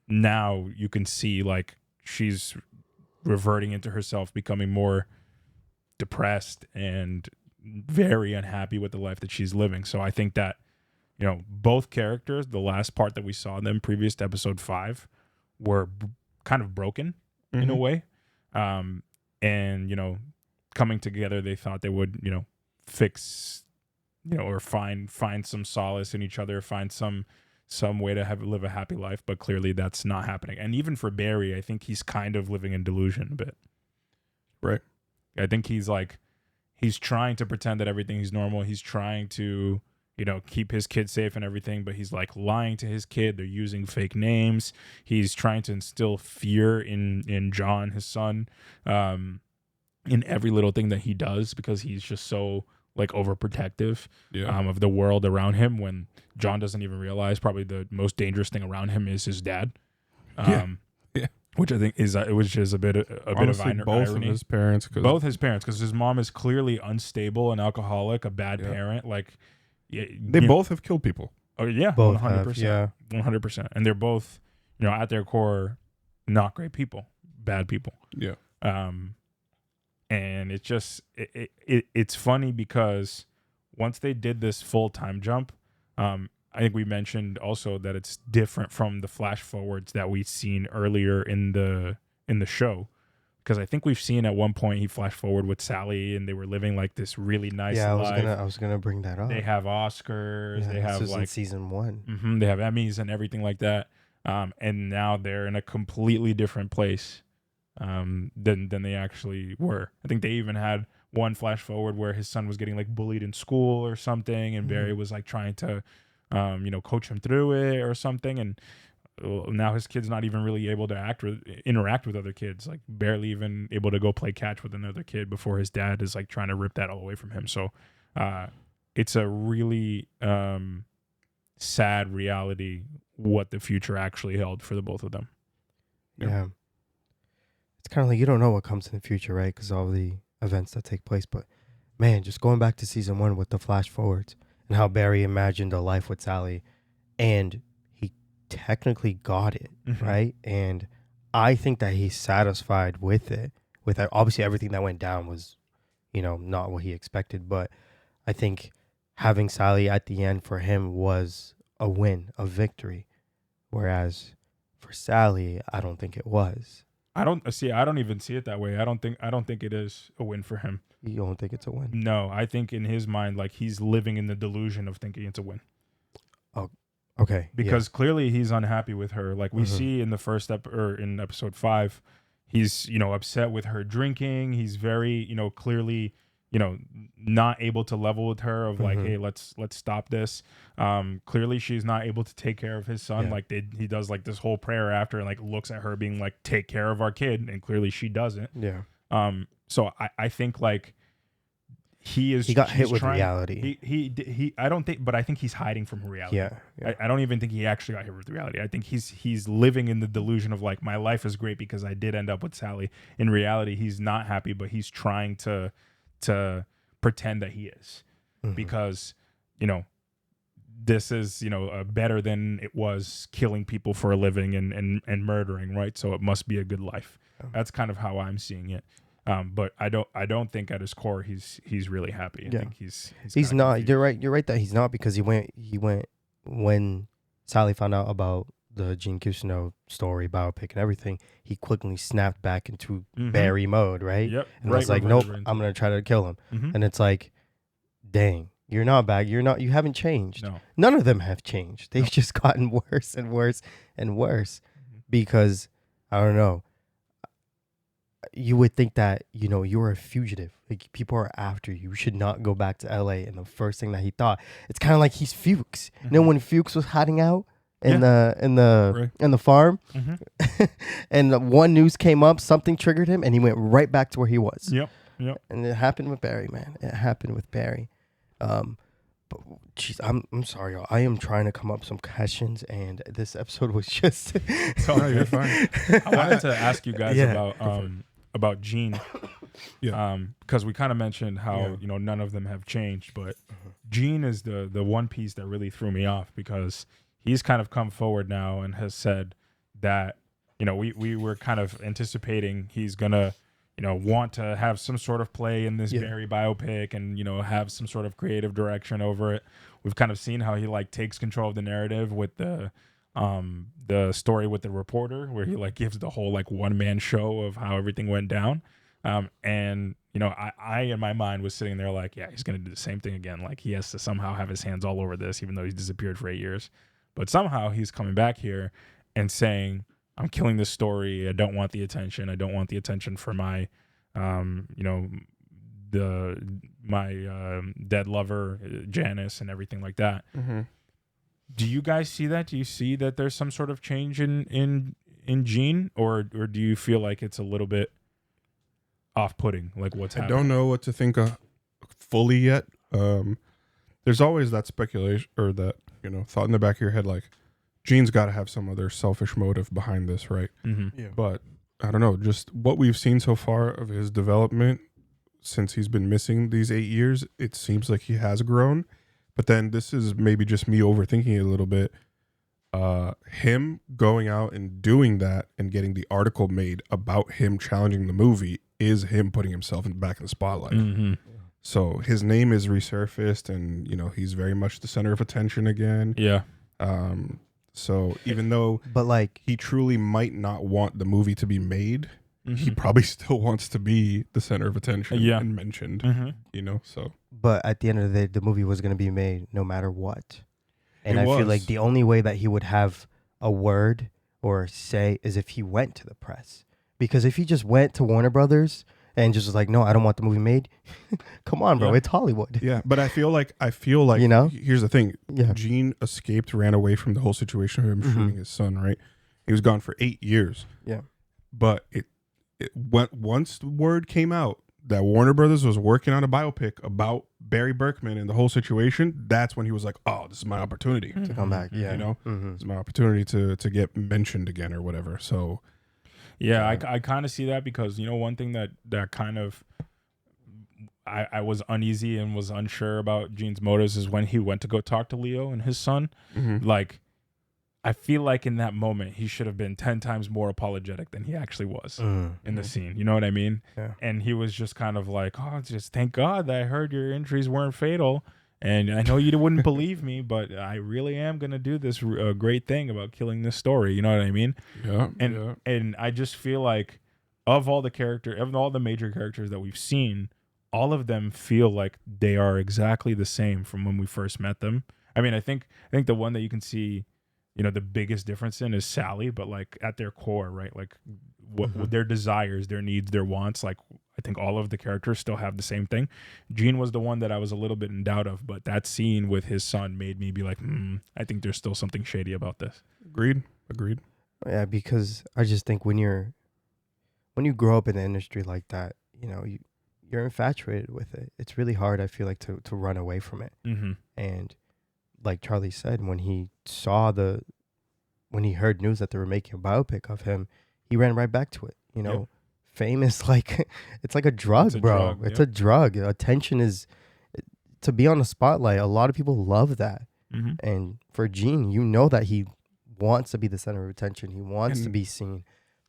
Now you can see like she's reverting into herself, becoming more depressed and very unhappy with the life that she's living. So I think that, you know, both characters, the last part that we saw them previous to episode 5, were kind of broken in a way. And, you know, coming together, they thought they would, you know, fix or find some solace in each other, find some way to live a happy life. But clearly that's not happening. And even for Barry, I think he's kind of living in delusion a bit. Right. I think he's trying to pretend that everything is normal. He's trying to, keep his kid safe and everything, but he's like lying to his kid. They're using fake names. He's trying to instill fear in John, his son, in every little thing that he does, because he's just so like overprotective of the world around him, when John doesn't even realize probably the most dangerous thing around him is his dad. Which I think is which is a bit of irony. Both his parents, because his mom is clearly unstable, an alcoholic, a bad parent. Like they both have killed people. Oh yeah, Both 100%, 100%, and they're both at their core not great people, bad people. Yeah. And it's just it's funny because once they did this full-time jump, I think we mentioned also that it's different from the flash forwards that we've seen earlier in the show, because I think we've seen at one point he flashed forward with Sally and they were living like this really nice life. I was gonna bring that up. They have Oscars, they have like in season 1. Mm-hmm, they have Emmys and everything like that, and now they're in a completely different place than they actually were. I think they even had one flash forward where his son was getting like bullied in school or something, and Barry was like trying to coach him through it or something, and now his kid's not even really able to interact with other kids, like barely even able to go play catch with another kid before his dad is like trying to rip that all away from him. So it's a really sad reality what the future actually held for the both of them. Yeah. It's kind of like you don't know what comes in the future, right? Because all the events that take place. But man, just going back to season 1 with the flash forwards and how Barry imagined a life with Sally, and he technically got it, right? And I think that he's satisfied with it. With obviously everything that went down was, not what he expected. But I think having Sally at the end for him was a win, a victory. Whereas for Sally, I don't think it was. I don't even see it that way. I don't think it is a win for him. You don't think it's a win? No, I think in his mind, like, he's living in the delusion of thinking it's a win. Oh, okay. Because clearly he's unhappy with her. Like we see in the first in episode 5, he's upset with her drinking. He's very clearly not able to level with her of like, hey, let's stop this. Clearly she's not able to take care of his son. Like he does like this whole prayer after and like looks at her being like, take care of our kid, and clearly she doesn't. So I think like he got hit with reality. But I think he's hiding from reality. Yeah. I don't even think he actually got hit with reality. I think he's living in the delusion of like, my life is great because I did end up with Sally. In reality, he's not happy, but he's trying to pretend that he is, because this is better than it was killing people for a living and murdering, right? So it must be a good life. That's kind of how I'm seeing it. But I don't think at his core he's really happy. I think he's not. confused. You're right that he's not, because he went when Sally found out about the Gene Cousineau story, biopic, and everything. He quickly snapped back into Barry mode, right? Yep. And was like, nope, I'm gonna try to kill him. And it's like, dang, you're not back. You haven't changed. No. None of them have changed. They've just gotten worse and worse and worse, because I don't know. You would think that, you're a fugitive. Like, people are after you. You should not go back to LA. And the first thing that he thought, it's kind of like he's Fuchs. When Fuchs was hiding out in the farm, and one news came up, something triggered him, and he went right back to where he was. Yep. And it happened with Barry, man. It happened with Barry. But jeez, I'm sorry, y'all. I am trying to come up with some questions, and this episode was just. Oh, you're fine. I wanted to ask you guys about Gene, because we kind of mentioned how none of them have changed, but Gene is the one piece that really threw me off, because he's kind of come forward now and has said that we were kind of anticipating he's gonna want to have some sort of play in this Barry biopic and have some sort of creative direction over it. We've kind of seen how he like takes control of the narrative with the story with the reporter, where he like gives the whole like one-man show of how everything went down. And you know, I in my mind was sitting there like, yeah, he's gonna do the same thing again. Like he has to somehow have his hands all over this, even though he's disappeared for 8 years. But somehow he's coming back here and saying, I'm killing this story. I don't want the attention. I don't want the attention for my, you know, my dead lover, Janice, and everything like that. Mm-hmm. Do you guys see that? Do you see that there's some sort of change in Gene, or do you feel like it's a little bit off-putting, like what's happening? I don't know what to think fully yet. There's always that speculation or that, you know, thought in the back of your head, like Gene's got to have some other selfish motive behind this, right? Mhm. Yeah. But I don't know, just what we've seen so far of his development since he's been missing these 8 years, it seems like he has grown. But then this is maybe just me overthinking it a little bit. Him going out and doing that and getting the article made about him challenging the movie is him putting himself back in the spotlight. Mhm. So his name is resurfaced, and you know he's very much the center of attention again. Yeah. So even though, but like he truly might not want the movie to be made, he Mhm. probably still wants to be the center of attention Yeah. and mentioned. Mhm. You know, so But at the end of the day, the movie was going to be made no matter what. And It I feel was. like the only way that he would have a word or say is if he went to the press. Because if he just went to Warner Brothers and just was like, no, I don't want the movie made. Come on, bro. Yeah. It's Hollywood. yeah. But I feel like You know? here's the thing. Yeah. Gene ran away from the whole situation of him Mhm. shooting his son. Right, he was gone for 8 years. Yeah. But it went once the word came out that Warner Brothers was working on a biopic about Barry Berkman and the whole situation. That's when he was like, "Oh, this is my opportunity To come back. Yeah. You know, Mhm. it's my opportunity to get mentioned again or whatever." So, Yeah, I kind of see that because, you know, one thing that kind of I was uneasy and was unsure about Gene's motives is when he went to go talk to Leo and his son. Mhm. Like, I feel like in that moment he should have been 10 times more apologetic than he actually was in the scene. You know what I mean? Yeah. And he was just kind of like, oh, just thank God that I heard your injuries weren't fatal. And I know you wouldn't believe me, but I really am going to do this great thing about killing this story. You know what I mean? Yeah. And I just feel like of all the major characters that we've seen, all of them feel like they are exactly the same from when we first met them. I mean, I think the one that you can see, you know, the biggest difference in is Sally, but like at their core, right? Like what their desires, their needs, their wants, like I think all of the characters still have the same thing. Gene was the one that I was a little bit in doubt of, but that scene with his son made me be like, I think there's still something shady about this. Agreed. Yeah, because I just think when you grow up in the industry like that, you know, you're infatuated with it. It's really hard, I feel like, to run away from it. Mm-hmm. And like Charlie said, when he heard news that they were making a biopic of him, he ran right back to it. You know, Yep. fame is like, it's like a drug, It's a bro. drug, It's yep. a drug. Attention is, to be on the spotlight, a lot of people love that. Mhm. And for Gene, you know that he wants to be the center of attention. He wants to And be seen.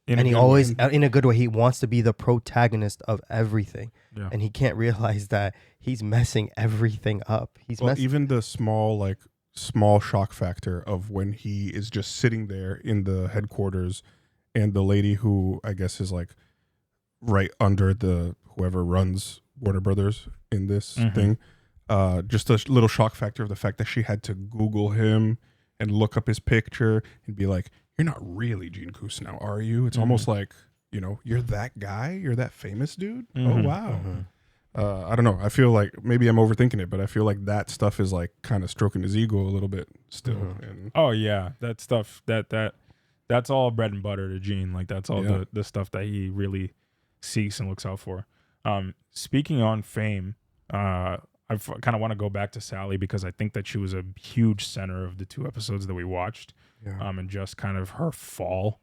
in a And he good always, way. in a good way, he wants to be the protagonist of everything. Yeah. And he can't realize that he's messing everything up. He's Well, messing. even the small shock factor of when he is just sitting there in the headquarters, and the lady who I guess is like right under whoever runs Warner Brothers in this Mhm. thing, just a little shock factor of the fact that she had to Google him and look up his picture and be like, "You're not really Gene Cousineau, are you?" It's almost like, you know, you're that guy, you're that famous dude. Oh Mhm. wow. I don't know. I feel like maybe I'm overthinking it, but I feel like that stuff is like kind of stroking his ego a little bit still. And Oh yeah, that stuff that's all bread and butter to Gene. Like that's all Yeah. the stuff that he really seeks and looks out for. Speaking on fame, I kind of want to go back to Sally because I think that she was a huge center of the 2 episodes that we watched. Yeah. And just kind of her fall,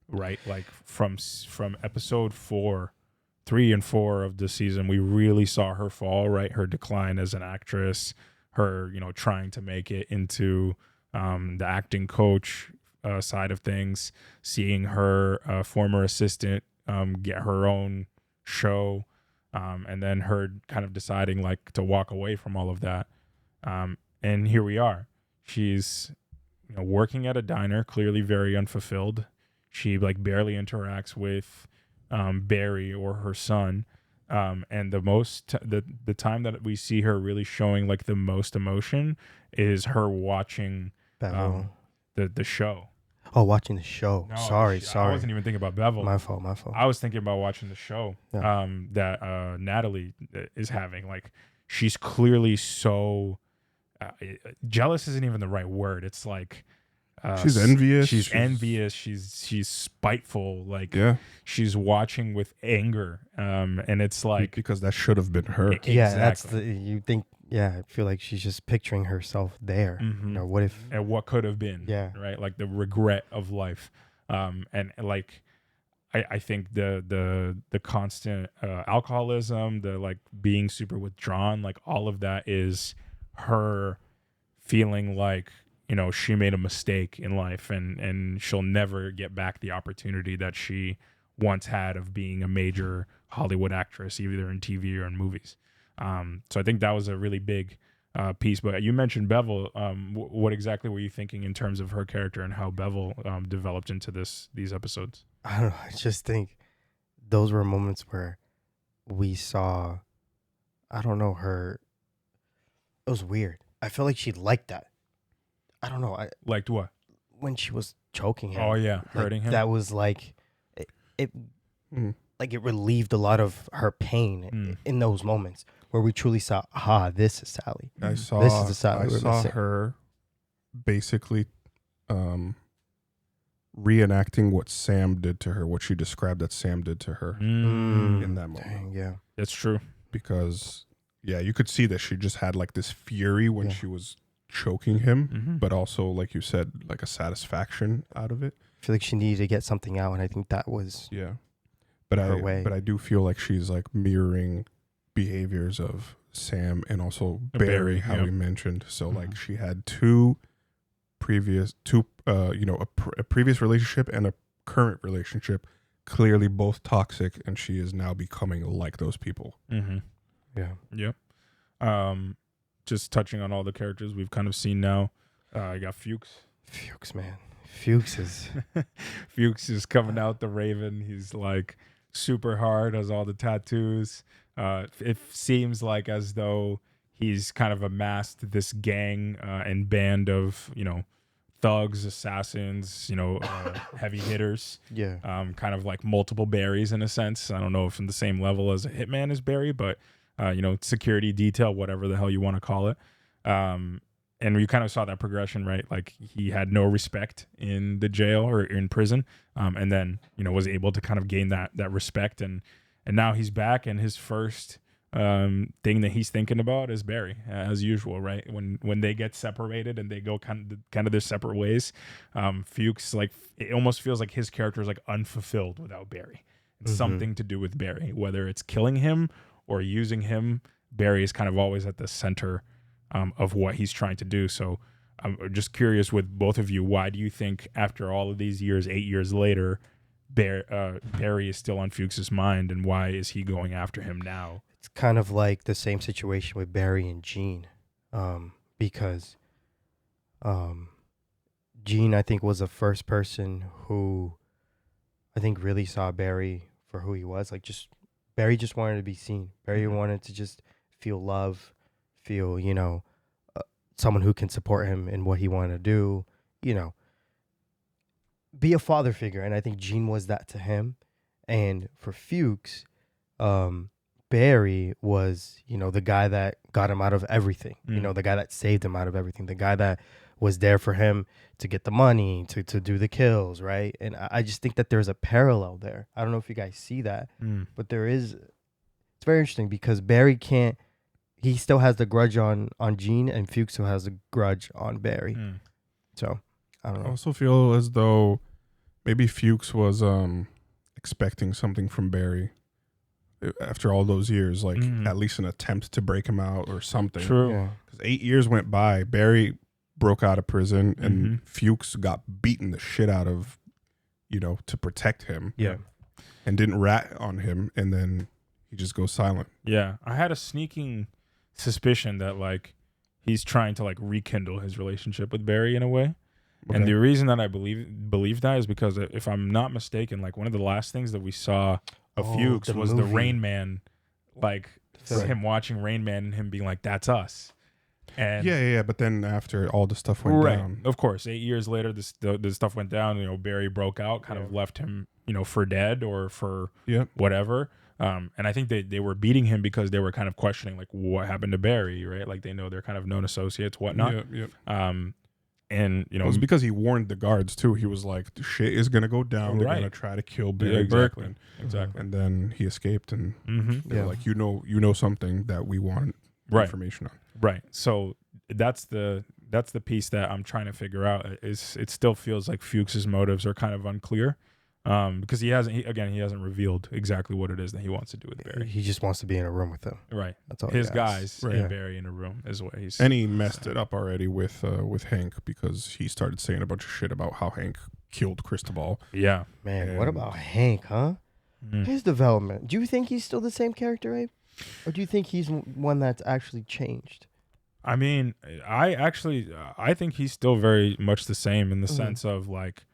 right? Like from episode 3 and 4 of the season, we really saw her fall, right? Her decline as an actress, her, you know, trying to make it into the acting coach side of things, seeing her former assistant get her own show, and then her kind of deciding like to walk away from all of that. And here we are. She's, you know, working at a diner, clearly very unfulfilled. She like barely interacts with Barry or her son. And the time that we see her really showing like the most emotion is her watching the show. Oh, watching the show. No, Sorry. I wasn't even thinking about Bevel. My fault. I was thinking about watching the show that Natalie is having. Like, she's clearly so jealous isn't even the right word. It's like she's envious. She's envious. She's spiteful. Like, she's watching with anger. And it's like because that should have been her. Yeah, that's you think. Yeah, I feel like she's just picturing herself there. You know, what if and what could have been? Yeah, right. Like the regret of life, and like I think the constant alcoholism, the like being super withdrawn, like all of that is her feeling like, you know, she made a mistake in life, and she'll never get back the opportunity that she once had of being a major Hollywood actress, either in TV or in movies. So I think that was a really big piece. But you mentioned Bevel. What exactly were you thinking in terms of her character and how Bevel developed into these episodes? I don't know. I just think those were moments where we saw, I don't know, her. It was weird. I feel like she liked that. I don't know. I liked what? When she was choking him. Oh yeah, like, hurting him. That was like it like it relieved a lot of her pain in those moments where we truly saw, this is Sally. This is the Sally we're missing. Her basically reenacting what Sam did to her, what she described that Sam did to her in that moment. Dang, yeah. That's true. Because you could see that she just had like this fury when she was choking him, but also, like you said, like a satisfaction out of it. I feel like she needed to get something out, and I think that was but her way. But I do feel like she's like mirroring behaviors of Sam and also Barry, how we mentioned. So like she had a previous relationship and a current relationship, clearly both toxic, and she is now becoming like those people. Yep. Just touching on all the characters we've kind of seen now. I got Fuchs. Fuchs, man. Fuchs is Fuchs is coming out the Raven. He's like super hard, has all the tattoos. It seems like as though he's kind of amassed this gang and band of, you know, thugs, assassins, you know, heavy hitters. Yeah. Kind of like multiple Barrys in a sense. I don't know if in the same level as a hitman is Barry, but you know, security detail, whatever the hell you want to call it. And we kind of saw that progression, right? Like he had no respect in the jail or in prison, and then, you know, was able to kind of gain that respect, and now he's back, and his first thing that he's thinking about is Barry, as usual, right? When they get separated and they go kind of their separate ways, Fuchs, like, it almost feels like his character is like unfulfilled without Barry. It's something to do with Barry, whether it's killing him or using him. Barry is kind of always at the center of what he's trying to do. So I'm just curious with both of you, why do you think after all of these years, 8 years later, Barry is still on Fuchs's mind, and why is he going after him now? It's kind of like the same situation with Barry and Gene, because Gene, I think, was the first person who I think really saw Barry for who he was. Like, Barry just wanted to be seen. Barry wanted to just feel love, feel, you know, someone who can support him in what he wanted to do, you know, be a father figure. And I think Gene was that to him. And for Fuchs, Barry was, you know, the guy that got him out of everything, you know, the guy that saved him out of everything, the guy that was there for him to get the money, to do the kills, right? And I just think that there's a parallel there. I don't know if you guys see that, but there is. It's very interesting because Barry he still has the grudge on Gene, and Fuchs still has a grudge on Barry. So, I don't know. I also feel as though maybe Fuchs was expecting something from Barry after all those years, like at least an attempt to break him out or something. True. Because 8 years went by, Barry broke out of prison, and Fuchs got beaten the shit out of, you know, to protect him. Yeah. And didn't rat on him, and then he just goes silent. Yeah. I had a sneaking suspicion that, like, he's trying to, like, rekindle his relationship with Barry in a way. Okay. And the reason that I believe that is because, if I'm not mistaken, like, one of the last things that we saw of Fuchs was the Rain Man like him watching Rain Man and him being like, "That's us." And yeah. But then after all the stuff went down, of course, 8 years later, the stuff went down. You know, Barry broke out, kind of left him, you know, for dead or for whatever. And I think they were beating him because they were kind of questioning like what happened to Barry, right? Like they know they're kind of known associates, whatnot. And you know, it was because he warned the guards too. He was like, "The shit is gonna go down. They're gonna try to kill Barry Berkman." Exactly. And then he escaped, and they were like, "You know something that we want information on." Right. So that's the piece that I'm trying to figure out. Is it still feels like Fuchs's motives are kind of unclear. Because he hasn't revealed exactly what it is that he wants to do with Barry. He just wants to be in a room with them. Right. That's all. His guys and Barry in a room is what he's. And he messed it up already with Hank because he started saying a bunch of shit about how Hank killed Cristobal. Yeah. Man, what about Hank, huh? His development. Do you think he's still the same character, Abe? Or do you think he's one that's actually changed? I mean, I think he's still very much the same in the sense of like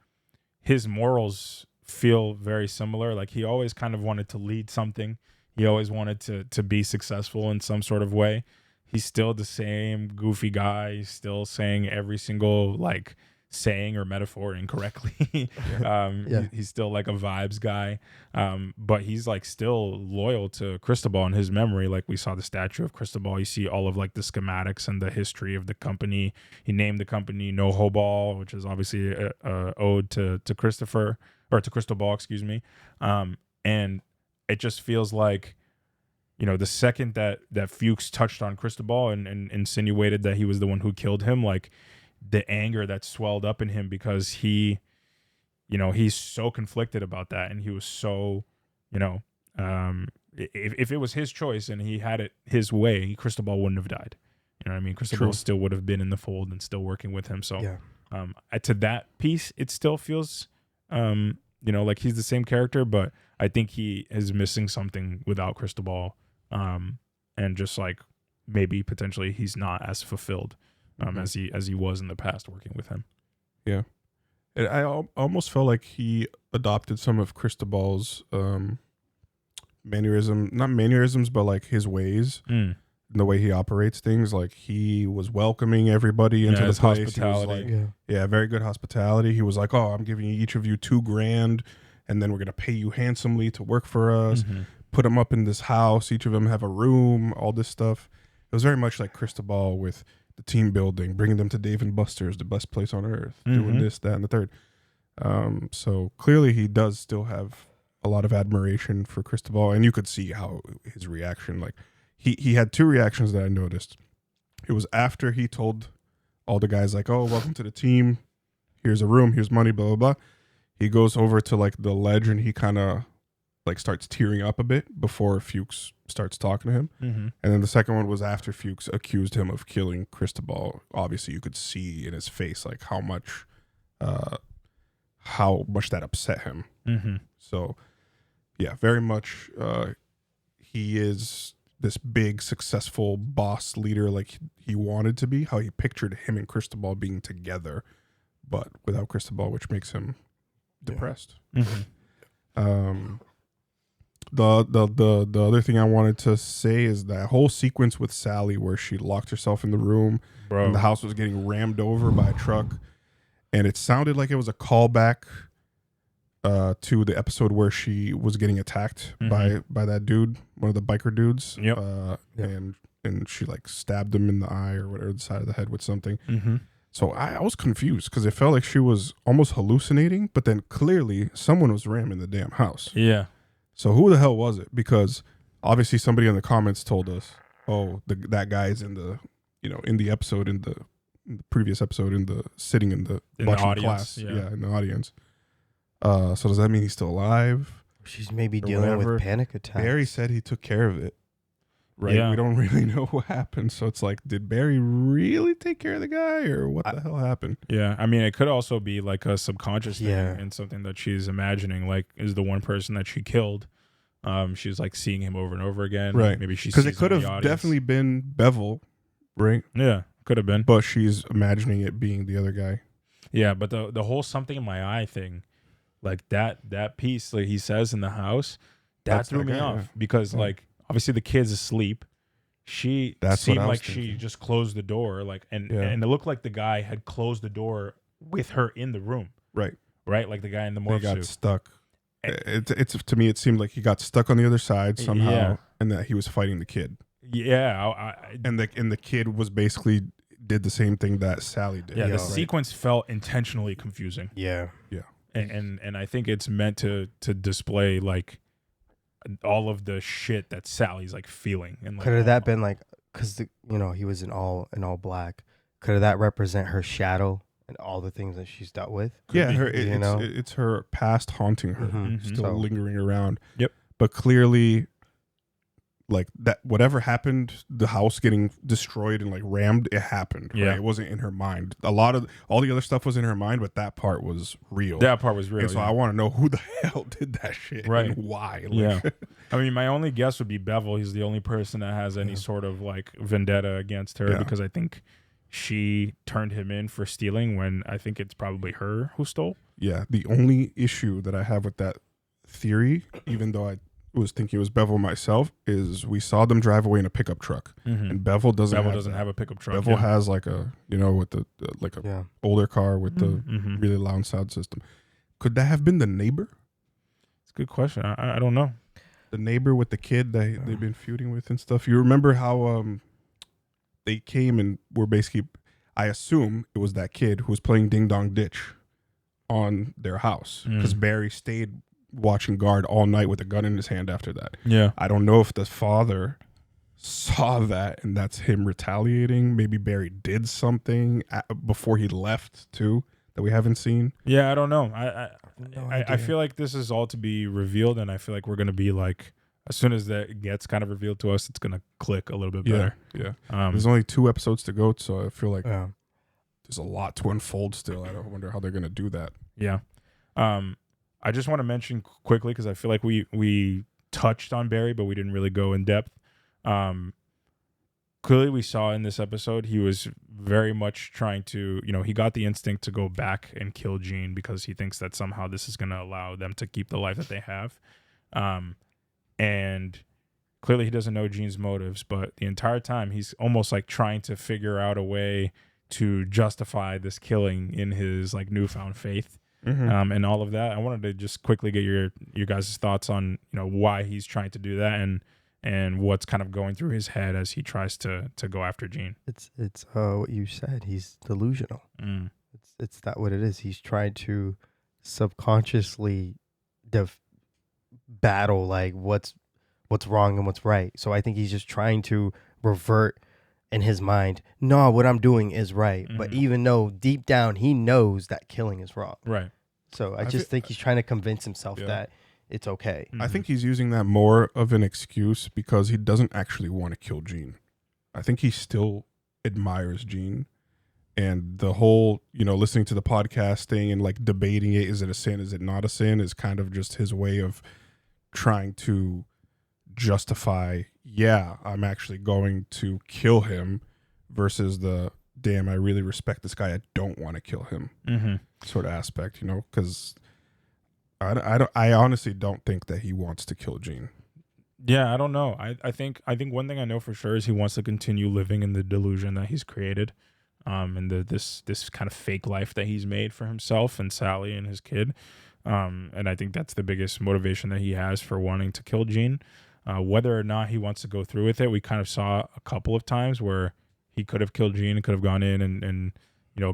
his morals feel very similar. Like he always kind of wanted to lead something. He always wanted to be successful in some sort of way. He's still the same goofy guy. He's still saying every single like saying or metaphor incorrectly. He's still like a vibes guy. But he's like still loyal to Cristobal in his memory. Like we saw the statue of Cristobal. You see all of like the schematics and the history of the company. He named the company No Hoball, which is obviously a ode to Christopher or to Cristobal, excuse me. And it just feels like, you know, the second that Fuchs touched on Cristobal and insinuated that he was the one who killed him, like the anger that swelled up in him because he, you know, he's so conflicted about that. And he was so, you know, if it was his choice and he had it his way, Cristobal wouldn't have died. You know what I mean? Cristobal still would have been in the fold and still working with him. So to that piece, it still feels, you know, like he's the same character, but I think he is missing something without Cristobal. And just like maybe potentially he's not as fulfilled as he was in the past working with him. Yeah. I almost felt like he adopted some of Cristobal's not mannerisms, but like his ways, the way he operates things. Like he was welcoming everybody into the place. Hospitality. He was like, very good hospitality. He was like, "Oh, I'm giving each of you $2,000, and then we're gonna pay you handsomely to work for us. Put them up in this house. Each of them have a room. All this stuff." It was very much like Cristobal with the team building, bringing them to Dave and Buster's, the best place on earth, doing this, that, and the third. So clearly he does still have a lot of admiration for Cristobal, and you could see how his reaction, like he had two reactions that I noticed. It was after he told all the guys like, "Oh, welcome to the team. Here's a room, here's money, blah, blah, blah." He goes over to like the ledge and he kind of like starts tearing up a bit before Fuchs starts talking to him. And then the second one was after Fuchs accused him of killing Cristobal. Obviously you could see in his face like how much that upset him. So yeah, very much he is this big successful boss leader like he wanted to be, how he pictured him and Cristobal being together, but without Cristobal, which makes him depressed. The other thing I wanted to say is that whole sequence with Sally where she locked herself in the room and the house was getting rammed over by a truck, and it sounded like it was a callback to the episode where she was getting attacked by that dude, one of the biker dudes. And she like stabbed him in the eye or whatever, the side of the head with something. So I was confused because it felt like she was almost hallucinating, but then clearly someone was ramming the damn house. Yeah. So who the hell was it? Because obviously somebody in the comments told us, "Oh, that guy's in the, in the episode, in the previous episode, sitting in the audience, class, in the audience." So does that mean he's still alive? She's maybe dealing with panic attacks. Barry said he took care of it. Right? Yeah. We don't really know what happened. So it's like, did Barry really take care of the guy, or what the hell happened? Yeah. I mean, it could also be like a subconscious thing and something that she's imagining, like is the one person that she killed. She's like seeing him over and over again. Right. Maybe she's because it could have definitely been Bevel, right? Yeah, could have been. But she's imagining it being the other guy. Yeah, but the whole something in my eye thing, like that piece, like he says in the house, that threw me off because like obviously the kid's asleep. She That's what seemed I was like she thinking. just closed the door, like, and Yeah. it looked like the guy had closed the door with her in the room, Right. like the guy in the He morph got suit. stuck. It's to me, it seemed like he got stuck on the other side somehow, Yeah. and that he was fighting the kid. Yeah, And the kid was basically did the same thing that Sally did. yeah. The right? sequence felt intentionally confusing. Yeah. Yeah. And I think it's meant to display like all of the shit that Sally's like feeling. And like, Could have that been like, because he was in all black. Could have that represent her shadow and all the things that she's dealt with? Yeah, Could be, it's her past haunting her, Mhm. still So- lingering around. Yep. But clearly, like that, whatever happened, the house getting destroyed and like rammed, it happened. Yeah. Right? It wasn't in her mind. All the other stuff was in her mind, but that part was real. That part was real. And so yeah. I want to know who the hell did that shit, Right. and why. Yeah. I mean, my only guess would be Bevel. He's the only person that has any sort of like vendetta against her, Yeah. because I think she turned him in for stealing when I think it's probably her who stole. Yeah. The only issue that I have with that theory, even though I was thinking it was Bevel myself, is we saw them drive away in a pickup truck, and Bevel doesn't. have a pickup truck. Bevel yeah. has like a with the like a Yeah. older car with the Mhm. really loud sound system. Could that have been the neighbor? It's a good question. I don't know. The neighbor with the kid that they've been feuding with and stuff. You remember how they came and were basically, I assume it was that kid who was playing Ding Dong Ditch on their house, because Barry stayed watching guard all night with a gun in his hand after that. Yeah. I don't know if the father saw that and that's him retaliating. Maybe Barry did something before he left too that we haven't seen. Yeah, I don't know. No I idea. feel like this is all to be revealed, and I feel like we're gonna be like, as soon as that gets kind of revealed to us, it's gonna click a little bit better. Yeah. Um, There's only 2 episodes to go, so I feel like Yeah. there's a lot to unfold still. I wonder how they're gonna do that. Yeah. I just want to mention quickly, because I feel like we touched on Barry, but we didn't really go in depth. Clearly, we saw in this episode he was very much trying to, he got the instinct to go back and kill Jean because he thinks that somehow this is going to allow them to keep the life that they have. And clearly, he doesn't know Jean's motives, but the entire time he's almost like trying to figure out a way to justify this killing in his like newfound faith. And all of that. I wanted to just quickly get your guys' thoughts on why he's trying to do that and what's kind of going through his head as he tries to go after Jean. It's what you said. He's delusional. It's that what it is. He's trying to subconsciously battle like what's wrong and what's right. So I think he's just trying to revert in his mind, no, what I'm doing is right. But even though deep down he knows that killing is wrong. Right. So I just think he's trying to convince himself that it's okay. I think he's using that more of an excuse because he doesn't actually want to kill Jean. I think he still admires Jean. And the whole, listening to the podcast thing and like debating it, is it a sin, is it not a sin, is kind of just his way of trying to justify, I'm actually going to kill him, versus the damn, I really respect this guy, I don't want to kill him sort of aspect, because I honestly don't think that he wants to kill Jean. Yeah, I don't know. I think one thing I know for sure is he wants to continue living in the delusion that he's created, and this kind of fake life that he's made for himself and Sally and his kid. And I think that's the biggest motivation that he has for wanting to kill Jean. Whether or not he wants to go through with it, we kind of saw a couple of times where he could have killed Jean and could have gone in and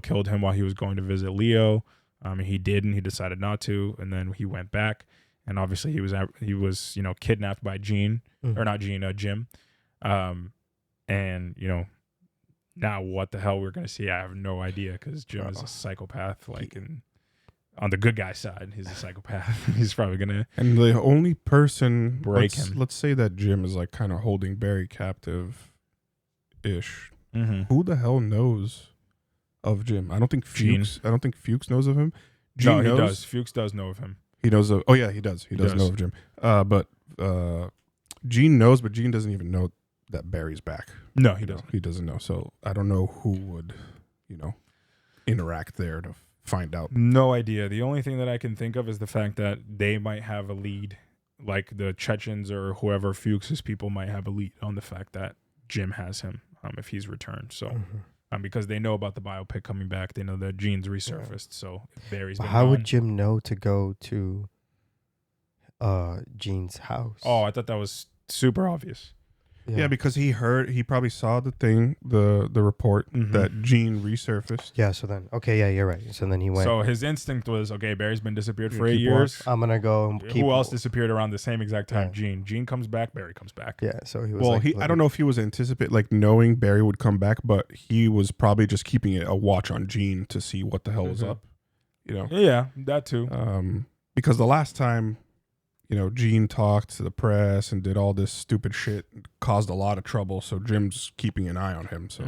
killed him while he was going to visit Leo. And he didn't. He decided not to, and then he went back. And obviously he was kidnapped by Jean, or not Jean, Jim. And now what the hell we're gonna see, I have no idea, because Jim is a psychopath. On the good guy side, he's a psychopath. He's probably gonna. And the only person break him. Let's say that Jim is like kind of holding Barry captive ish. Who the hell knows of Jim? I don't think Fuchs. I don't think Fuchs knows of him. No, he does. Fuchs does know of him. He knows of. Oh yeah, he does. He does know of Jim. But Gene knows, but Gene doesn't even know that Barry's back. No, he doesn't. He doesn't know. So I don't know who would, interact there to find out. No idea. The only thing that I can think of is the fact that they might have a lead like the Chechens or whoever Fuchs's people might have a lead on the fact that Jim has him if he's returned. So because they know about the biopic coming back, they know that Gene's resurfaced. So if Barry's been How gone, would Jim know to go to Gene's house? Oh, I thought that was super obvious. Yeah, because he probably saw the thing, the report that Gene resurfaced. Yeah, so then, okay, yeah, you're right. So then he went. So his instinct was, okay, Barry's been disappeared for 8 keep years. I'm going to go and keep. Who else disappeared around the same exact time? Gene. Gene comes back, Barry comes back. Yeah, so he was Well, I don't know if he was knowing Barry would come back, but he was probably just keeping a watch on Gene to see what the hell was up. You know? Yeah, that too. Because the last time, Gene talked to the press and did all this stupid shit, caused a lot of trouble. So Jim's keeping an eye on him. So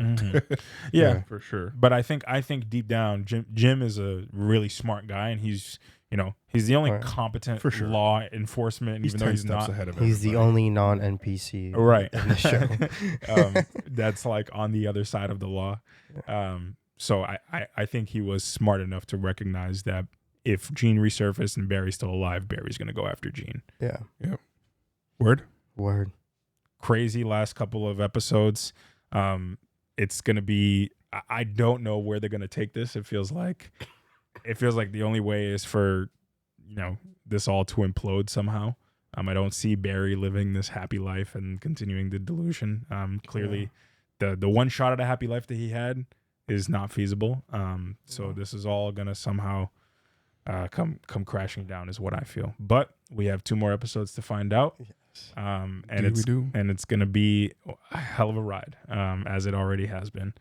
yeah, for sure. But I think deep down, Jim is a really smart guy, and he's the only competent law enforcement. He's even though he's not ahead of He's the only non-NPC right in the show. That's like on the other side of the law. So I think he was smart enough to recognize that if Gene resurfaced and Barry's still alive, Barry's going to go after Gene. Yeah. Word. Crazy last couple of episodes. It's going to be, I don't know where they're going to take this. It feels like the only way is for, this all to implode somehow. I don't see Barry living this happy life and continuing the delusion. Clearly the one shot at a happy life that he had is not feasible. So this is all going to somehow come crashing down is what I feel. But we have 2 more episodes to find out. Yes. And it's going to be a hell of a ride, as it already has been.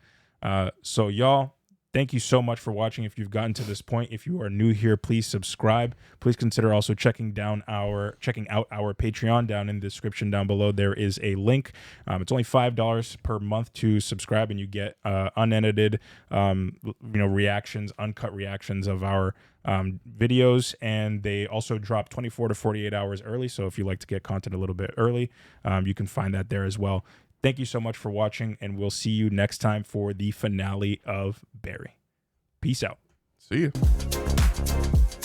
So y'all, thank you so much for watching. If you've gotten to this point, if you are new here, please subscribe. Please consider also checking out our Patreon down in the description down below. There is a link. It's only $5 per month to subscribe, and you get unedited, reactions, uncut reactions of our videos, and they also drop 24 to 48 hours early. So if you like to get content a little bit early, you can find that there as well. Thank you so much for watching, and we'll see you next time for the finale of Barry. Peace out. See you.